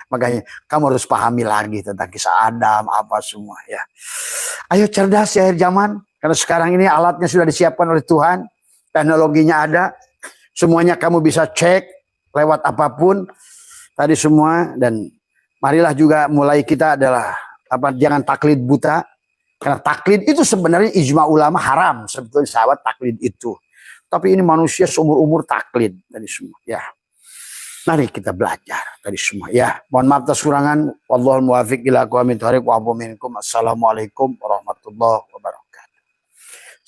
Makanya kamu harus pahami lagi tentang kisah Adam apa semua ya. Ayo cerdas ya akhir zaman. Karena sekarang ini alatnya sudah disiapkan oleh Tuhan. Teknologinya ada, semuanya kamu bisa cek lewat apapun tadi semua. Dan marilah juga mulai kita adalah jangan taklid buta, karena taklid itu sebenarnya ijma ulama haram sebetulnya sahabat taklid itu. Tapi ini manusia seumur umur taklid tadi semua ya. Mari kita belajar tadi semua ya. Mohon maaf atas kurangan. Wallahul muwaffiq ila aqwamit thoriq wa minkum. Assalamualaikum warahmatullahi wabarakatuh.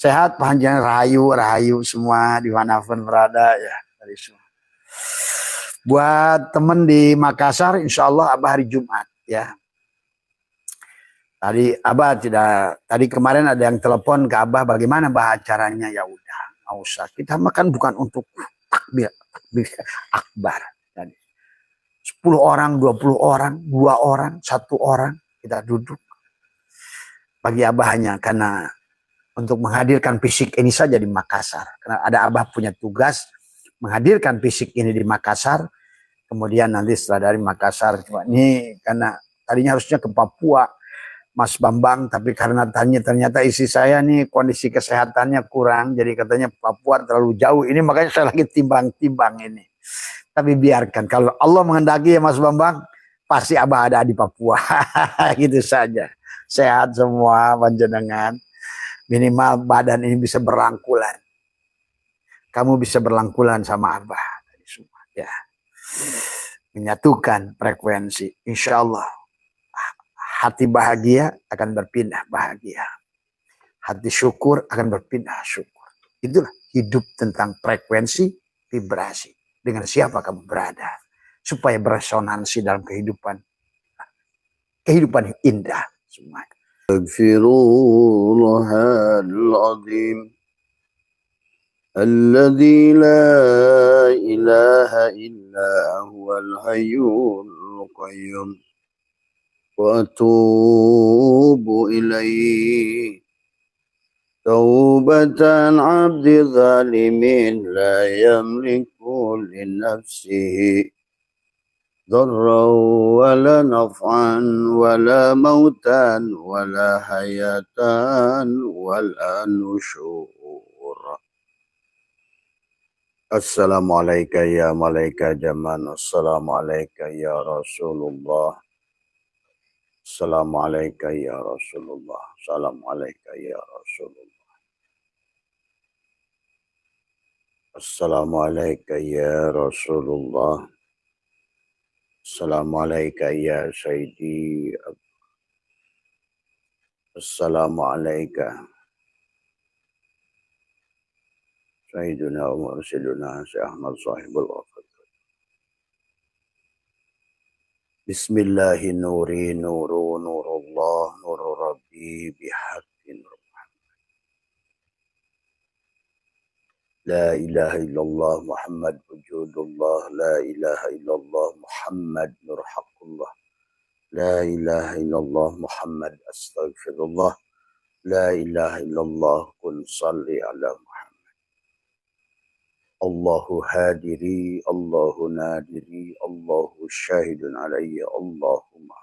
Sehat, panjang, rahayu semua dimanapun berada ya. Dari semua. Buat teman di Makassar, insya Allah Abah hari Jumat ya. Tadi kemarin ada yang telepon ke Abah bagaimana bah acaranya, ya udah nggak usah. Kita makan bukan untuk takbir akbar. Tadi 10 orang, 20 orang, 2 orang, 1 orang kita duduk. bagi Abah hanya karena untuk menghadirkan fisik ini saja di Makassar. Karena ada Abah punya tugas menghadirkan fisik ini di Makassar. Kemudian nanti setelah dari Makassar, ini karena tadinya harusnya ke Papua, Mas Bambang, tapi karena ternyata isi saya nih kondisi kesehatannya kurang, jadi katanya Papua terlalu jauh. Ini makanya saya lagi timbang-timbang ini. Tapi biarkan, kalau Allah menghendaki ya Mas Bambang, pasti Abah ada di Papua. Gitu saja. Sehat semua panjenengan. Minimal badan ini bisa berangkulan. Kamu bisa berangkulan sama Abah. Ya. Menyatukan frekuensi. Insya Allah. Hati bahagia akan berpindah bahagia. Hati syukur akan berpindah syukur. Itulah hidup tentang frekuensi, vibrasi. Dengan siapa kamu berada. Supaya beresonansi dalam kehidupan yang indah. Semuanya. Astaghfirullahaladzim. Alladzi la ilaha illa huwal hayyul qayyum. Wa atubu ilaihi. Taubatan abdi zalimin la yamliku li nafsihi ضرا ولا نفعا ولا موتا ولا حياة ولا نشور. السلام عليك يا ملائكة جمان. السلام عليك يا رسول الله. السلام عليك يا رسول الله. السلام عليك يا رسول الله. السلام عليك يا رسول الله. Assalamualaikum ya Sayyidi. Assalamualaikum Sayyiduna wa Mursiduna Syekh Ahmad Sahibul Wafat. Bismillahi nuri nuru nurullah nuru rabbi bihaqqin La ilaha illallah Muhammad wujudullah. La ilaha illallah Muhammad nur haqqullah. La ilaha illallah Muhammad astaghfirullah. La ilaha illallah kun salli ala Muhammad. Allahu hadiri, Allahu nadiri, Allahu syahidun alayya, Allahumma.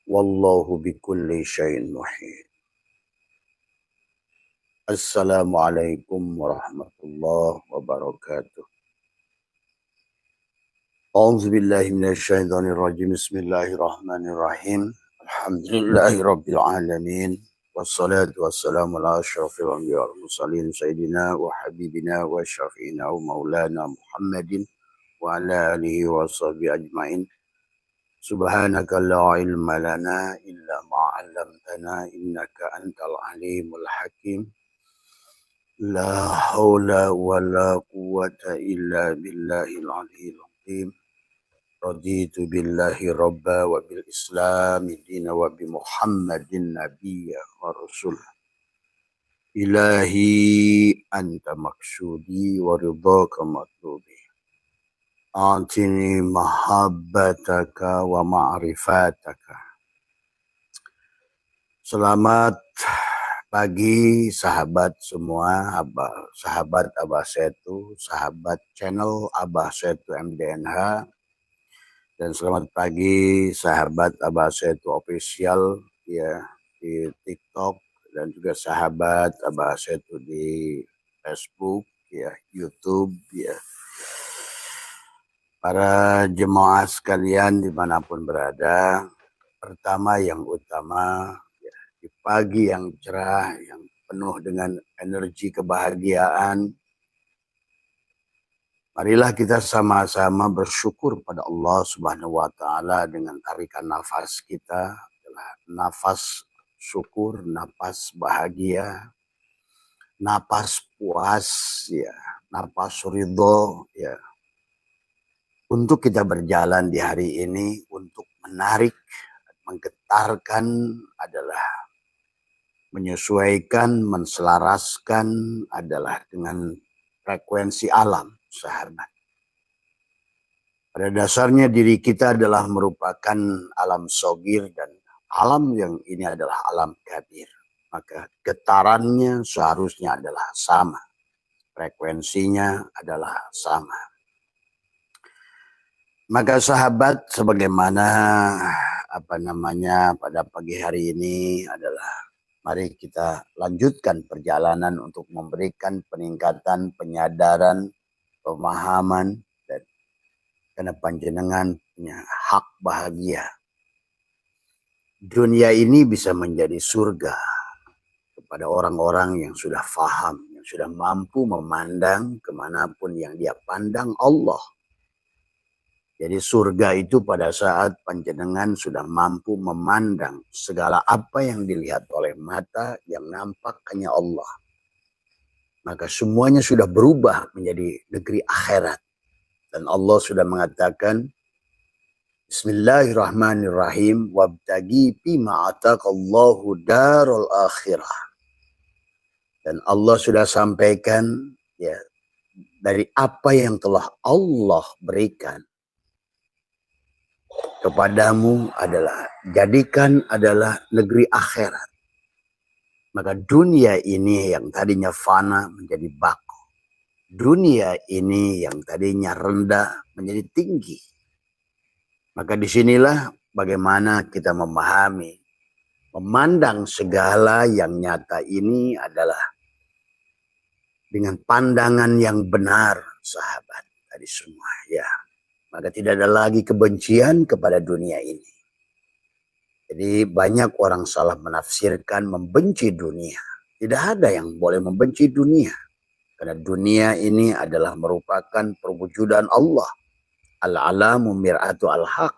Wallahu bikulli syai'in muhit. Assalamualaikum warahmatullahi wabarakatuh. A'udzu billahi minasyaitonir rajim. Bismillahirrahmanirrahim. Alhamdulillahi rabbil alamin. Wassalatu wassalamu ala asyrafil anbiya wal mursalin sayyidina wa habibina wa syafi'ina wa maulana Muhammadin wa ala alihi wa sahbihi ajmain. Subhanaka la ilma lana illa ma 'allamtana innaka antal alimul hakim. La haula wa la quwwata illa billahil aliyyil azim. Raditu billahi rabba wa bil islami dina wa bi muhammadin nabiyya wa rasul. Ilahi anta maksudi wa ridhaka matlubi. Antini mahabbataka wa ma'rifataka. Selamat pagi sahabat semua, sahabat Abah Setu, sahabat channel Abah Setu MDNH, dan selamat pagi sahabat Abah Setu official ya di TikTok, dan juga sahabat Abah Setu di Facebook ya, YouTube ya. Para jemaah sekalian dimanapun berada, pertama yang utama di pagi yang cerah, yang penuh dengan energi kebahagiaan, marilah kita sama-sama bersyukur pada Allah Subhanahu wa Ta'ala dengan tarikan nafas kita, adalah nafas syukur, nafas bahagia, nafas puas, ya, nafas ridho, ya, untuk kita berjalan di hari ini, untuk menarik, menggetarkan adalah menyesuaikan, menselaraskan adalah dengan frekuensi alam sahabat. Pada dasarnya diri kita adalah merupakan alam sogir dan alam yang ini adalah alam kabir. Maka getarannya seharusnya adalah sama. Frekuensinya adalah sama. Maka sahabat, sebagaimana pada pagi hari ini adalah mari kita lanjutkan perjalanan untuk memberikan peningkatan penyadaran, pemahaman, dan karena panjenengan punya hak bahagia. Dunia ini bisa menjadi surga kepada orang-orang yang sudah faham, yang sudah mampu memandang kemanapun yang dia pandang Allah. Jadi surga itu pada saat panjenengan sudah mampu memandang segala apa yang dilihat oleh mata, yang nampak hanya Allah. Maka semuanya sudah berubah menjadi negeri akhirat. Dan Allah sudah mengatakan, Bismillahirrahmanirrahim, wabtagi fima ataqallahu darul akhirah. Dan Allah sudah sampaikan ya, dari apa yang telah Allah berikan kepadamu adalah jadikan adalah negeri akhirat. Maka dunia ini yang tadinya fana menjadi baku. Dunia ini yang tadinya rendah menjadi tinggi. Maka disinilah bagaimana kita memahami, memandang segala yang nyata ini adalah dengan pandangan yang benar, sahabat tadi semua ya. Maka tidak ada lagi kebencian kepada dunia ini. Jadi banyak orang salah menafsirkan membenci dunia. Tidak ada yang boleh membenci dunia. Karena dunia ini adalah merupakan perwujudan Allah. Al-alamu mir'atu al-haq.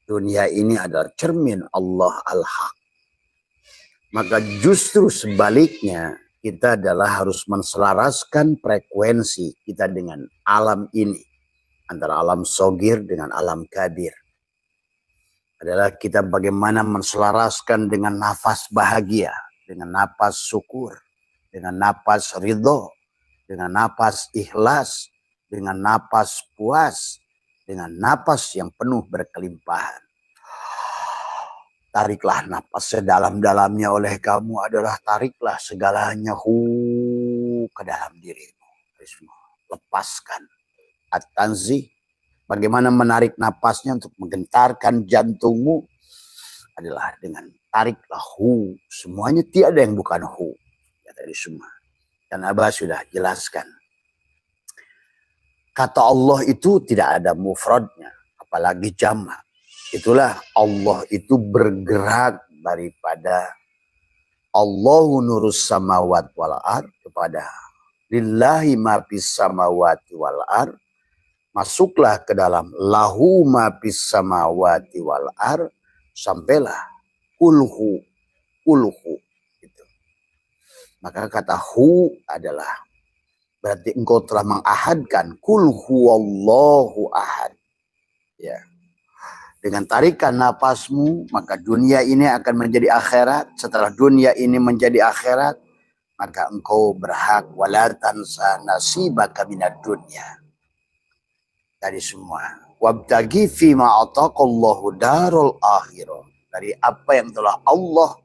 Dunia ini adalah cermin Allah al-haq. Maka justru sebaliknya kita adalah harus menselaraskan frekuensi kita dengan alam ini. Antara alam sogir dengan alam kabir. Adalah kita bagaimana menselaraskan dengan nafas bahagia, dengan nafas syukur, dengan nafas ridho, dengan nafas ikhlas, dengan nafas puas, dengan nafas yang penuh berkelimpahan. Tariklah nafas sedalam-dalamnya oleh kamu adalah tariklah segalanya ke dalam dirimu. Lepaskan. At-tanzih, bagaimana menarik napasnya untuk menggentarkan jantungmu adalah dengan tariklah hu. Semuanya tiada yang bukan hu. Ya, tadi semua. Dan Abah sudah jelaskan. Kata Allah itu tidak ada mufradnya, apalagi jamak. Itulah Allah itu bergerak daripada Allahu nurus samawat wal ard kepada lillahi ma fis samawati wal ard. Masuklah ke dalam lahu ma fis samawati wal ard sampailah kulhu gitu. Maka kata hu adalah berarti engkau telah mengahadkan kulhu Allahu ahad. Ya. Dengan tarikan napasmu maka dunia ini akan menjadi akhirat. Setelah dunia ini menjadi akhirat maka engkau berhak wala tansa nasibaka minad dunya. Dari semua. Wabtagi fima ataqallahu darul akhirah. Dari apa yang telah Allah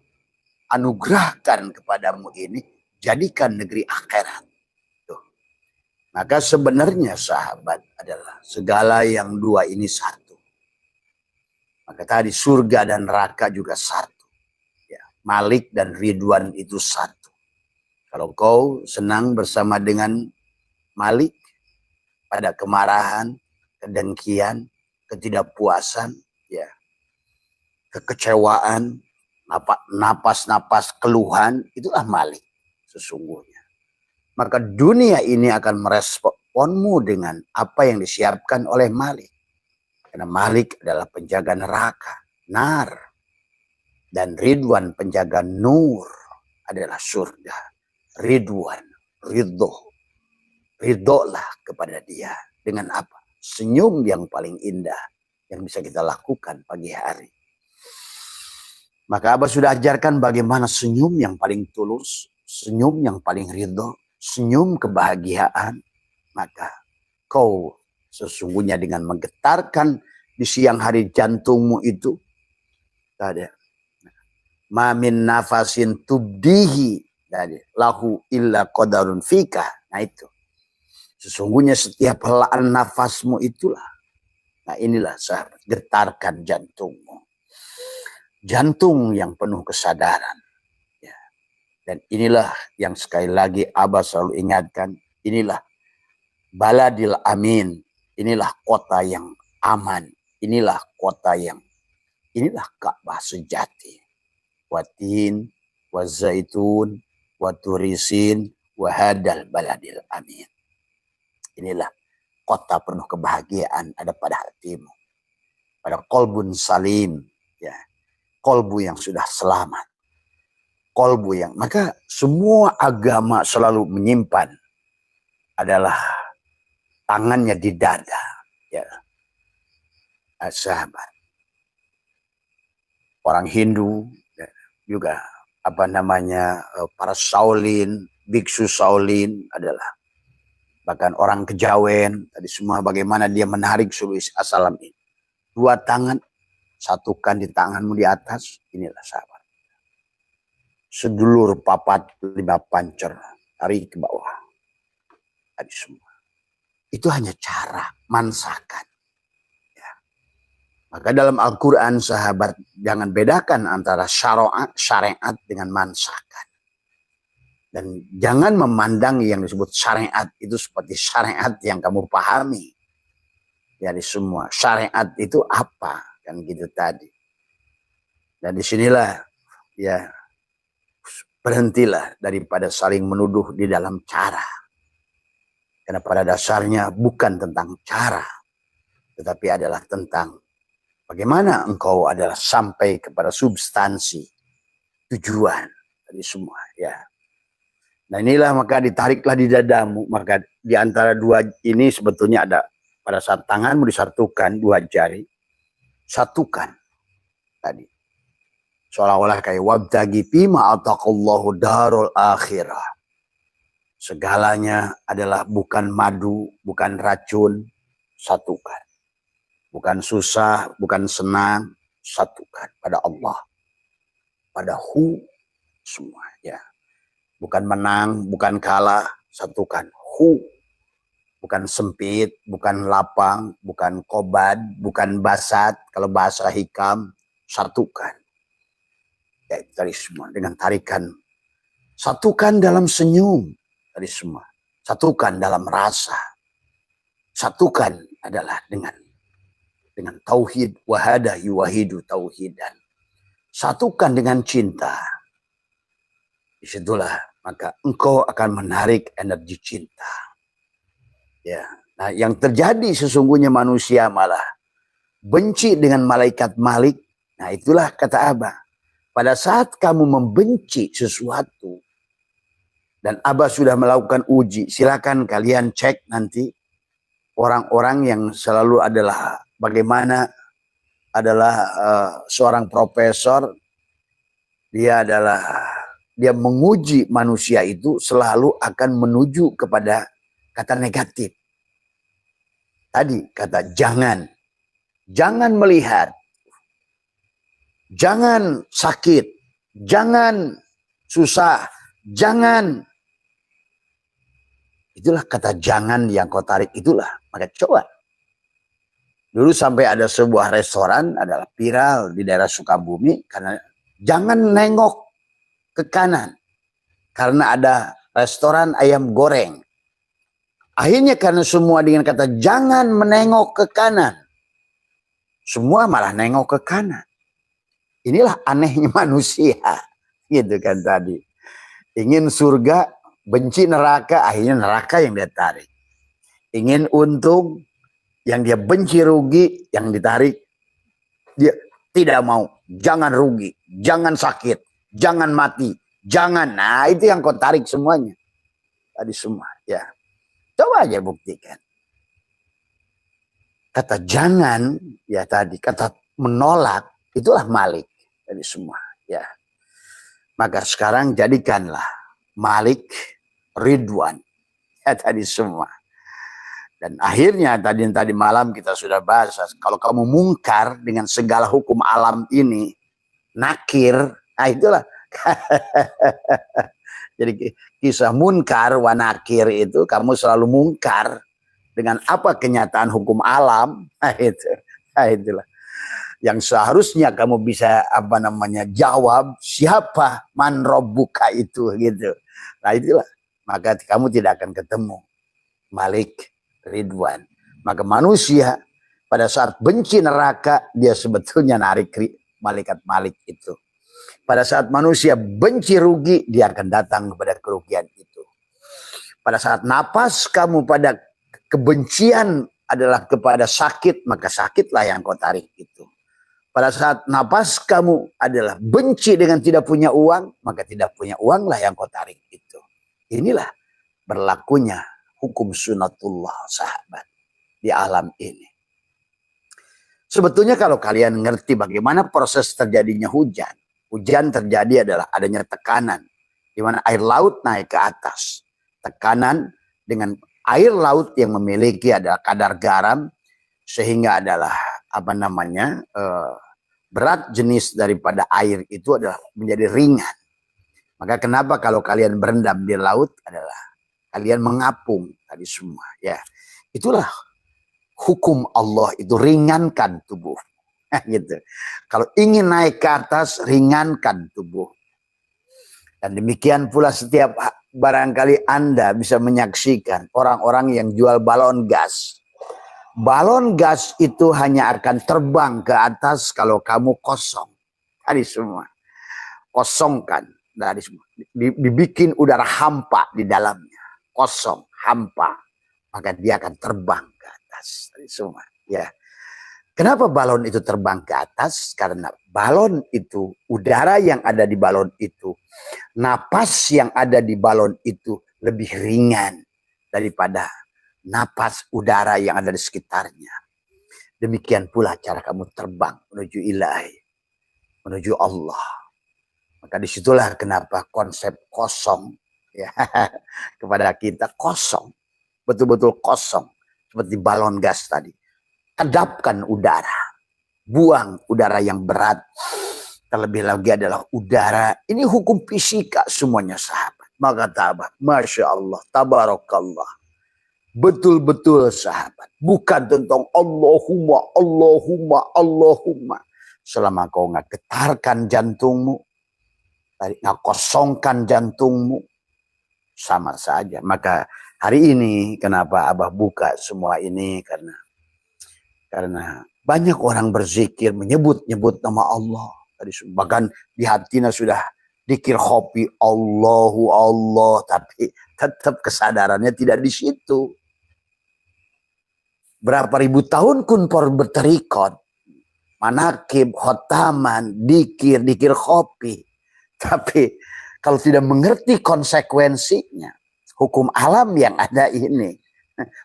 anugerahkan kepadamu ini, jadikan negeri akhirat. Tuh. Maka sebenarnya sahabat adalah segala yang dua ini satu. Maka tadi surga dan neraka juga satu. Ya, Malik dan Ridwan itu satu. Kalau kau senang bersama dengan Malik pada kemarahan, kedengkian, ketidakpuasan, ya, kekecewaan, napas-napas keluhan, itulah Malik sesungguhnya. Maka dunia ini akan meresponmu dengan apa yang disiapkan oleh Malik. Karena Malik adalah penjaga neraka, nar. Dan Ridwan penjaga nur adalah surga. Ridwan, ridholah kepada dia. Dengan apa? Senyum yang paling indah yang bisa kita lakukan pagi hari. Maka Abah sudah ajarkan bagaimana senyum yang paling tulus, senyum yang paling ridho, senyum kebahagiaan. Maka kau sesungguhnya dengan menggetarkan di siang hari jantungmu itu, ada Ma min nafasin tubdihi dari lahu illa qadarun fika. Nah itu. Sesungguhnya setiap helaan nafasmu itulah. Nah inilah sahabat, getarkan jantungmu. Jantung yang penuh kesadaran. Ya. Dan inilah yang sekali lagi Abah selalu ingatkan. Inilah baladil amin. Inilah kota yang aman. Inilah kota yang, inilah Ka'bah sejati. Watin, wazaitun, waturisin, wahadal baladil amin. Inilah kota penuh kebahagiaan ada pada hatimu. Pada kolbun salim. Ya. Kolbu yang sudah selamat. Kolbu yang, maka semua agama selalu menyimpan adalah tangannya di dada. Ya. Sahabat. Orang Hindu ya, juga para Shaolin, biksu Shaolin adalah bahkan orang Kejawen, tadi semua bagaimana dia menarik seluruh asalam ini. Dua tangan, satukan di tanganmu di atas, inilah sahabat. Sedulur papat 5 pancer, tarik ke bawah. Tadi semua. Itu hanya cara, mansakan. Ya. Maka dalam Al-Quran sahabat, jangan bedakan antara syariat dengan mansakan. Dan jangan memandang yang disebut syariat itu seperti syariat yang kamu pahami. Jadi semua syariat itu apa? Kan gitu tadi. Dan disinilah ya berhentilah daripada saling menuduh di dalam cara. Karena pada dasarnya bukan tentang cara. Tetapi adalah tentang bagaimana engkau adalah sampai kepada substansi tujuan dari semua ya. Nah inilah maka ditariklah di dadamu. Maka di antara dua ini sebetulnya ada pada saat tanganmu disatukan dua jari. Satukan tadi. Seolah-olah kayak wabtagi fima ataqallahu darul akhirah. Segalanya adalah bukan madu, bukan racun. Satukan. Bukan susah, bukan senang. Satukan pada Allah. Pada semua ya. Bukan menang, bukan kalah, satukan. Bukan sempit, bukan lapang, bukan kobad, bukan basat. Kalau bahasa hikam, satukan. Ya, tadi semua dengan tarikan. Satukan dalam senyum. Tadi semua. Satukan dalam rasa. Satukan adalah dengan tauhid. Wahadah yuwahidu tauhidan. Satukan dengan cinta. Disitulah maka engkau akan menarik energi cinta. Ya, nah yang terjadi sesungguhnya manusia malah benci dengan malaikat Malik. Nah itulah kata Abah. Pada saat kamu membenci sesuatu dan Abah sudah melakukan uji, silakan kalian cek nanti orang-orang yang selalu adalah bagaimana adalah seorang profesor, dia menguji manusia itu selalu akan menuju kepada kata negatif. Tadi kata jangan melihat, jangan sakit, jangan susah, jangan. Itulah kata jangan yang kau tarik itulah. Maka coba. Dulu sampai ada sebuah restoran adalah viral di daerah Sukabumi karena jangan nengok ke kanan. Karena ada restoran ayam goreng. Akhirnya karena semua dengan kata jangan menengok ke kanan. Semua malah nengok ke kanan. Inilah anehnya manusia. Gitu kan tadi. Ingin surga, benci neraka, akhirnya neraka yang dia tarik. Ingin untung, yang dia benci rugi, yang ditarik. Dia tidak mau. Jangan rugi, jangan sakit. Jangan mati, jangan. Nah itu yang kau tarik semuanya. Tadi semua, ya. Coba aja buktikan. Kata jangan, ya tadi. Kata menolak, itulah Malik. Tadi semua, ya. Maka sekarang jadikanlah Malik Ridwan. Ya tadi semua. Dan akhirnya tadi malam kita sudah bahas. Kalau kamu mungkar dengan segala hukum alam ini, nakir, Nah itulah. Jadi kisah munkar wa nakir itu kamu selalu mungkar dengan apa kenyataan hukum alam. Nah itu. Nah itulah. Yang seharusnya kamu bisa apa namanya jawab siapa man robbuka itu gitu. Nah itulah. Maka kamu tidak akan ketemu Malik Ridwan. Maka manusia pada saat benci neraka dia sebetulnya narik malaikat Malik itu. Pada saat manusia benci rugi dia akan datang kepada kerugian itu. Pada saat napas kamu pada kebencian adalah kepada sakit, maka sakitlah yang kau tarik itu. Pada saat napas kamu adalah benci dengan tidak punya uang, maka tidak punya uanglah yang kau tarik itu. Inilah berlakunya hukum sunatullah sahabat di alam ini. Sebetulnya kalau kalian ngerti bagaimana proses terjadinya hujan, hujan terjadi adalah adanya tekanan, di mana air laut naik ke atas. Tekanan dengan air laut yang memiliki adalah kadar garam, sehingga adalah apa namanya berat jenis daripada air itu adalah menjadi ringan. Maka kenapa kalau kalian berendam di laut adalah kalian mengapung tadi semua ya. Itulah hukum Allah itu, ringankan tubuh. Gitu. Kalau ingin naik ke atas ringankan tubuh. Dan demikian pula setiap barangkali Anda bisa menyaksikan orang-orang yang jual balon gas. Balon gas itu hanya akan terbang ke atas kalau kamu kosong. Tadi semua. Kosongkan. Dari semua. Dibikin udara hampa di dalamnya. Kosong, hampa. Maka dia akan terbang ke atas. Tadi semua. Ya. Kenapa balon itu terbang ke atas? Karena balon itu, udara yang ada di balon itu, napas yang ada di balon itu lebih ringan daripada napas udara yang ada di sekitarnya. Demikian pula cara kamu terbang menuju ilahi, menuju Allah. Maka disitulah kenapa konsep kosong ya, kepada kita kosong, betul-betul kosong, seperti balon gas tadi. Kedapkan udara, buang udara yang berat. Terlebih lagi adalah udara. Ini hukum fisika semuanya sahabat. Maka tabat, Masya Allah, tabarakallah. Betul-betul sahabat. Bukan tentang Allahumma, Allahumma, Allahumma. Selama kau nggak getarkan jantungmu, nggak kosongkan jantungmu, sama saja. Maka hari ini kenapa Abah buka semua ini, karena banyak orang berzikir, menyebut-nyebut nama Allah. Bahkan di hatinya sudah dikir khopi Allahu Allah, tapi tetap kesadarannya tidak di situ. Berapa ribu tahun kun por berterikot, manakib, khotaman, dikir khopi. Tapi kalau tidak mengerti konsekuensinya, hukum alam yang ada ini,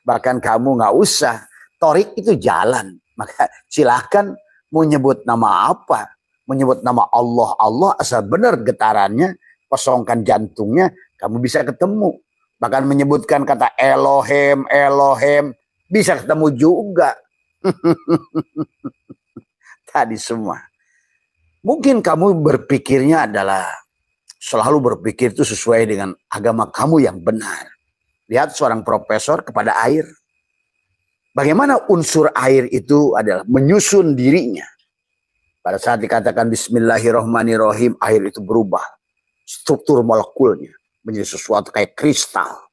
bahkan kamu nggak usah, torik itu jalan. Maka silahkan mau nyebut nama apa, menyebut nama Allah, Allah asal benar getarannya, kosongkan jantungnya, kamu bisa ketemu. Bahkan menyebutkan kata Elohim, Elohim, bisa ketemu juga. Tadi semua. Mungkin kamu berpikirnya adalah selalu berpikir itu sesuai dengan agama kamu yang benar. Lihat seorang profesor kepada air. Bagaimana unsur air itu adalah menyusun dirinya. Pada saat dikatakan Bismillahirrahmanirrahim, air itu berubah. Struktur molekulnya menjadi sesuatu kayak kristal.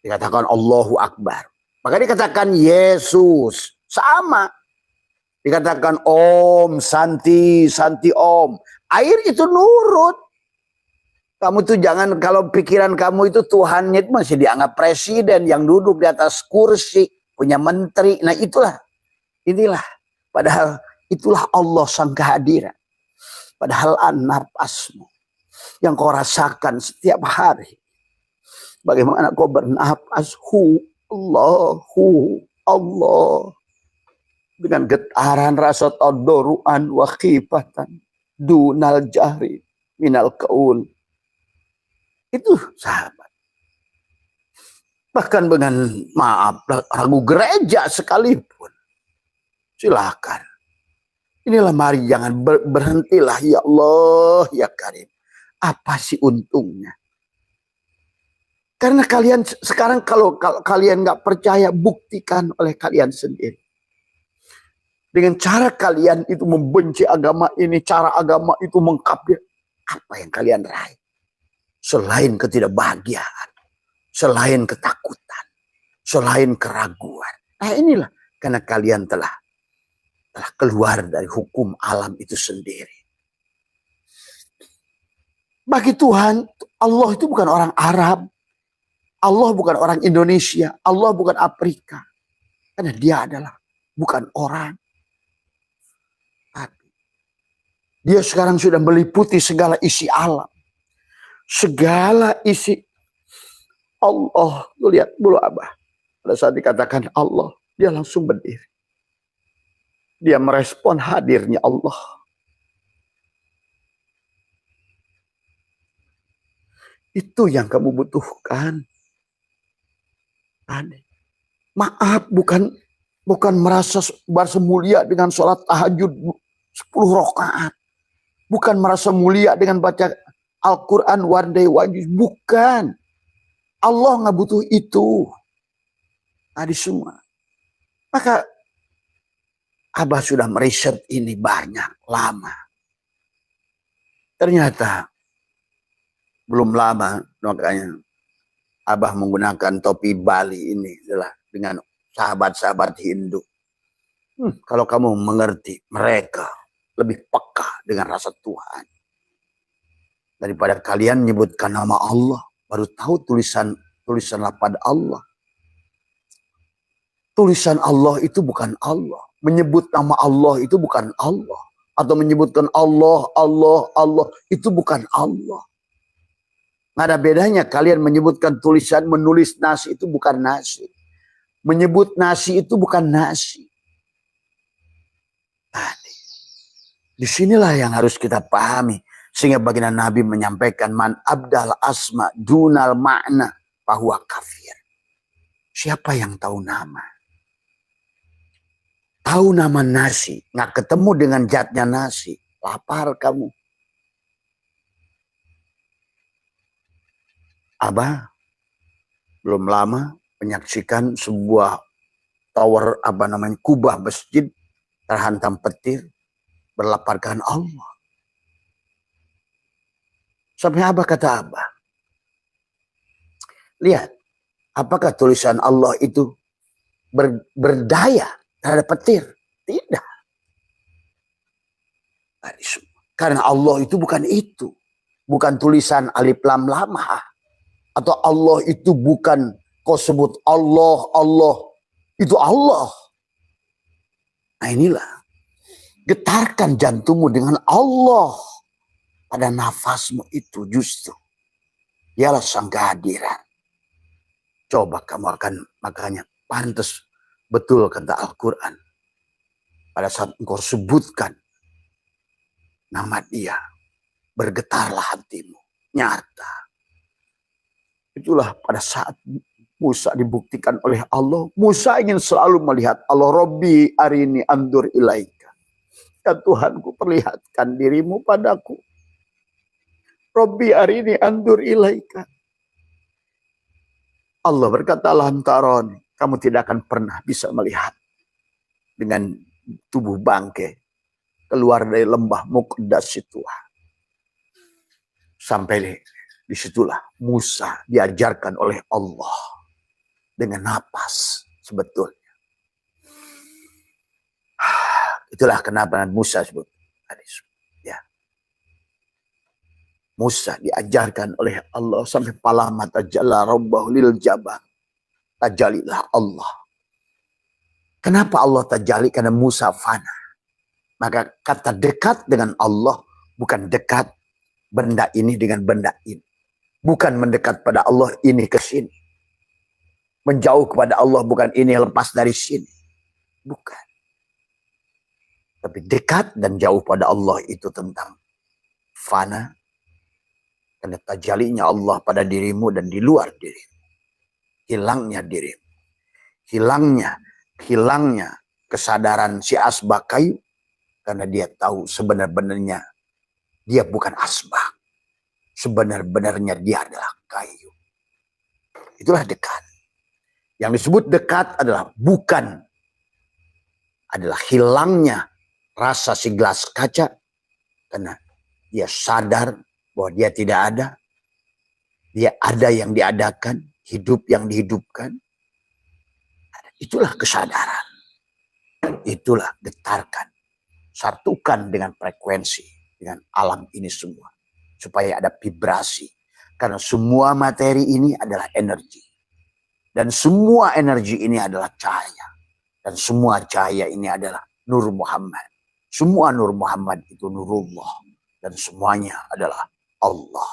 Dikatakan Allahu Akbar. Maka dikatakan Yesus, sama. Dikatakan Om, Santi, Santi Om. Air itu nurut. Kamu tuh jangan, kalau pikiran kamu itu Tuhannya itu masih dianggap presiden yang duduk di atas kursi, punya menteri. Nah inilah. Padahal itulah Allah sang kehadiran. Padahal napasmu yang kau rasakan setiap hari. Bagaimana kau bernapas, Allahu Allah, dengan getaran rasa tadoruan wa khifatan dunal jahri minal qaul. Itu sahabat. Bahkan dengan maaf lagu gereja sekalipun, silakan. Inilah mari jangan berhentilah ya Allah ya Karim. Apa sih untungnya? Karena kalian sekarang kalau kalian nggak percaya, buktikan oleh kalian sendiri. Dengan cara kalian itu membenci agama ini, cara agama itu mengkafir, apa yang kalian raih? Selain ketidakbahagiaan, selain ketakutan, selain keraguan. Nah inilah karena kalian telah keluar dari hukum alam itu sendiri. Bagi Tuhan, Allah itu bukan orang Arab. Allah bukan orang Indonesia. Allah bukan Afrika. Karena dia adalah bukan orang. Dia sekarang sudah meliputi segala isi alam. Segala isi Allah. Lu lihat dulu Abah. Pada saat dikatakan Allah, dia langsung berdiri. Dia merespon hadirnya Allah. Itu yang kamu butuhkan. Maaf, bukan merasa mulia dengan sholat tahajud 10 rakaat. Bukan merasa mulia dengan baca Al-Quran one day wajib. Bukan. Allah nggak butuh itu. Tadi semua. Maka Abah sudah meriset ini banyak, lama. Ternyata belum lama, makanya Abah menggunakan topi Bali ini adalah dengan sahabat-sahabat Hindu. Kalau kamu mengerti, mereka lebih peka dengan rasa Tuhan. Daripada kalian menyebutkan nama Allah, baru tahu tulisan lapad Allah. Tulisan Allah itu bukan Allah. Menyebut nama Allah itu bukan Allah. Atau menyebutkan Allah, Allah, Allah, itu bukan Allah. Nggak ada bedanya kalian menyebutkan tulisan, menulis nasi itu bukan nasi. Menyebut nasi itu bukan nasi. Disinilah yang harus kita pahami. Sehingga baginda Nabi menyampaikan, man abdal asma dunal makna bahwa kafir. Siapa yang tahu nama? Tahu nama nasi, nggak ketemu dengan zatnya nasi, lapar kamu. Abah belum lama menyaksikan sebuah tower kubah masjid terhantam petir, berlaparkan Allah. Sampai Abah kata Abah, lihat, apakah tulisan Allah itu berdaya terhadap petir? Tidak. Karena Allah itu bukan itu. Bukan tulisan alif lam lam ha. Atau Allah itu bukan kau sebut Allah, Allah. Itu Allah. Nah inilah. Getarkan jantungmu dengan Allah. Pada nafasmu itu justru. Ialah sang kehadiran. Coba kamu akan makanya pantas betul kata Al-Quran. Pada saat engkau sebutkan nama dia. Bergetarlah hatimu. Nyata. Itulah pada saat Musa dibuktikan oleh Allah. Musa ingin selalu melihat Allah. Rabbi arini andur ilaika. Ya Tuhanku, perlihatkan dirimu padaku. Rabbi arini andur ilaika. Allah berkata, lantaran kamu tidak akan pernah bisa melihat dengan tubuh bangkai keluar dari lembah Muqaddas itu. Sampai disitulah Musa diajarkan oleh Allah dengan napas sebetulnya. Itulah kenapa Musa sebut. Ya. Musa diajarkan oleh Allah sampai palama tajalla rabbahu lil jabal. Tajalilah Allah. Kenapa Allah tajali? Karena Musa fana. Maka kata dekat dengan Allah bukan dekat benda ini dengan benda ini. Bukan mendekat pada Allah ini ke sini. Menjauh kepada Allah bukan ini lepas dari sini. Bukan. Tapi dekat dan jauh pada Allah itu tentang fana. Karena tajalinya Allah pada dirimu dan di luar dirimu. Hilangnya dirimu. Hilangnya kesadaran si asbak kayu. Karena dia tahu sebenar-benarnya dia bukan asbak. Sebenar-benarnya dia adalah kayu. Itulah dekat. Yang disebut dekat adalah adalah hilangnya rasa si gelas kaca. Karena dia sadar bahwa dia tidak ada. Dia ada yang diadakan, hidup yang dihidupkan. Itulah kesadaran. Itulah getarkan. Satukan dengan frekuensi, dengan alam ini semua. Supaya ada vibrasi. Karena semua materi ini adalah energi. Dan semua energi ini adalah cahaya. Dan semua cahaya ini adalah Nur Muhammad. Semua Nur Muhammad itu Nurullah. Dan semuanya adalah Allah.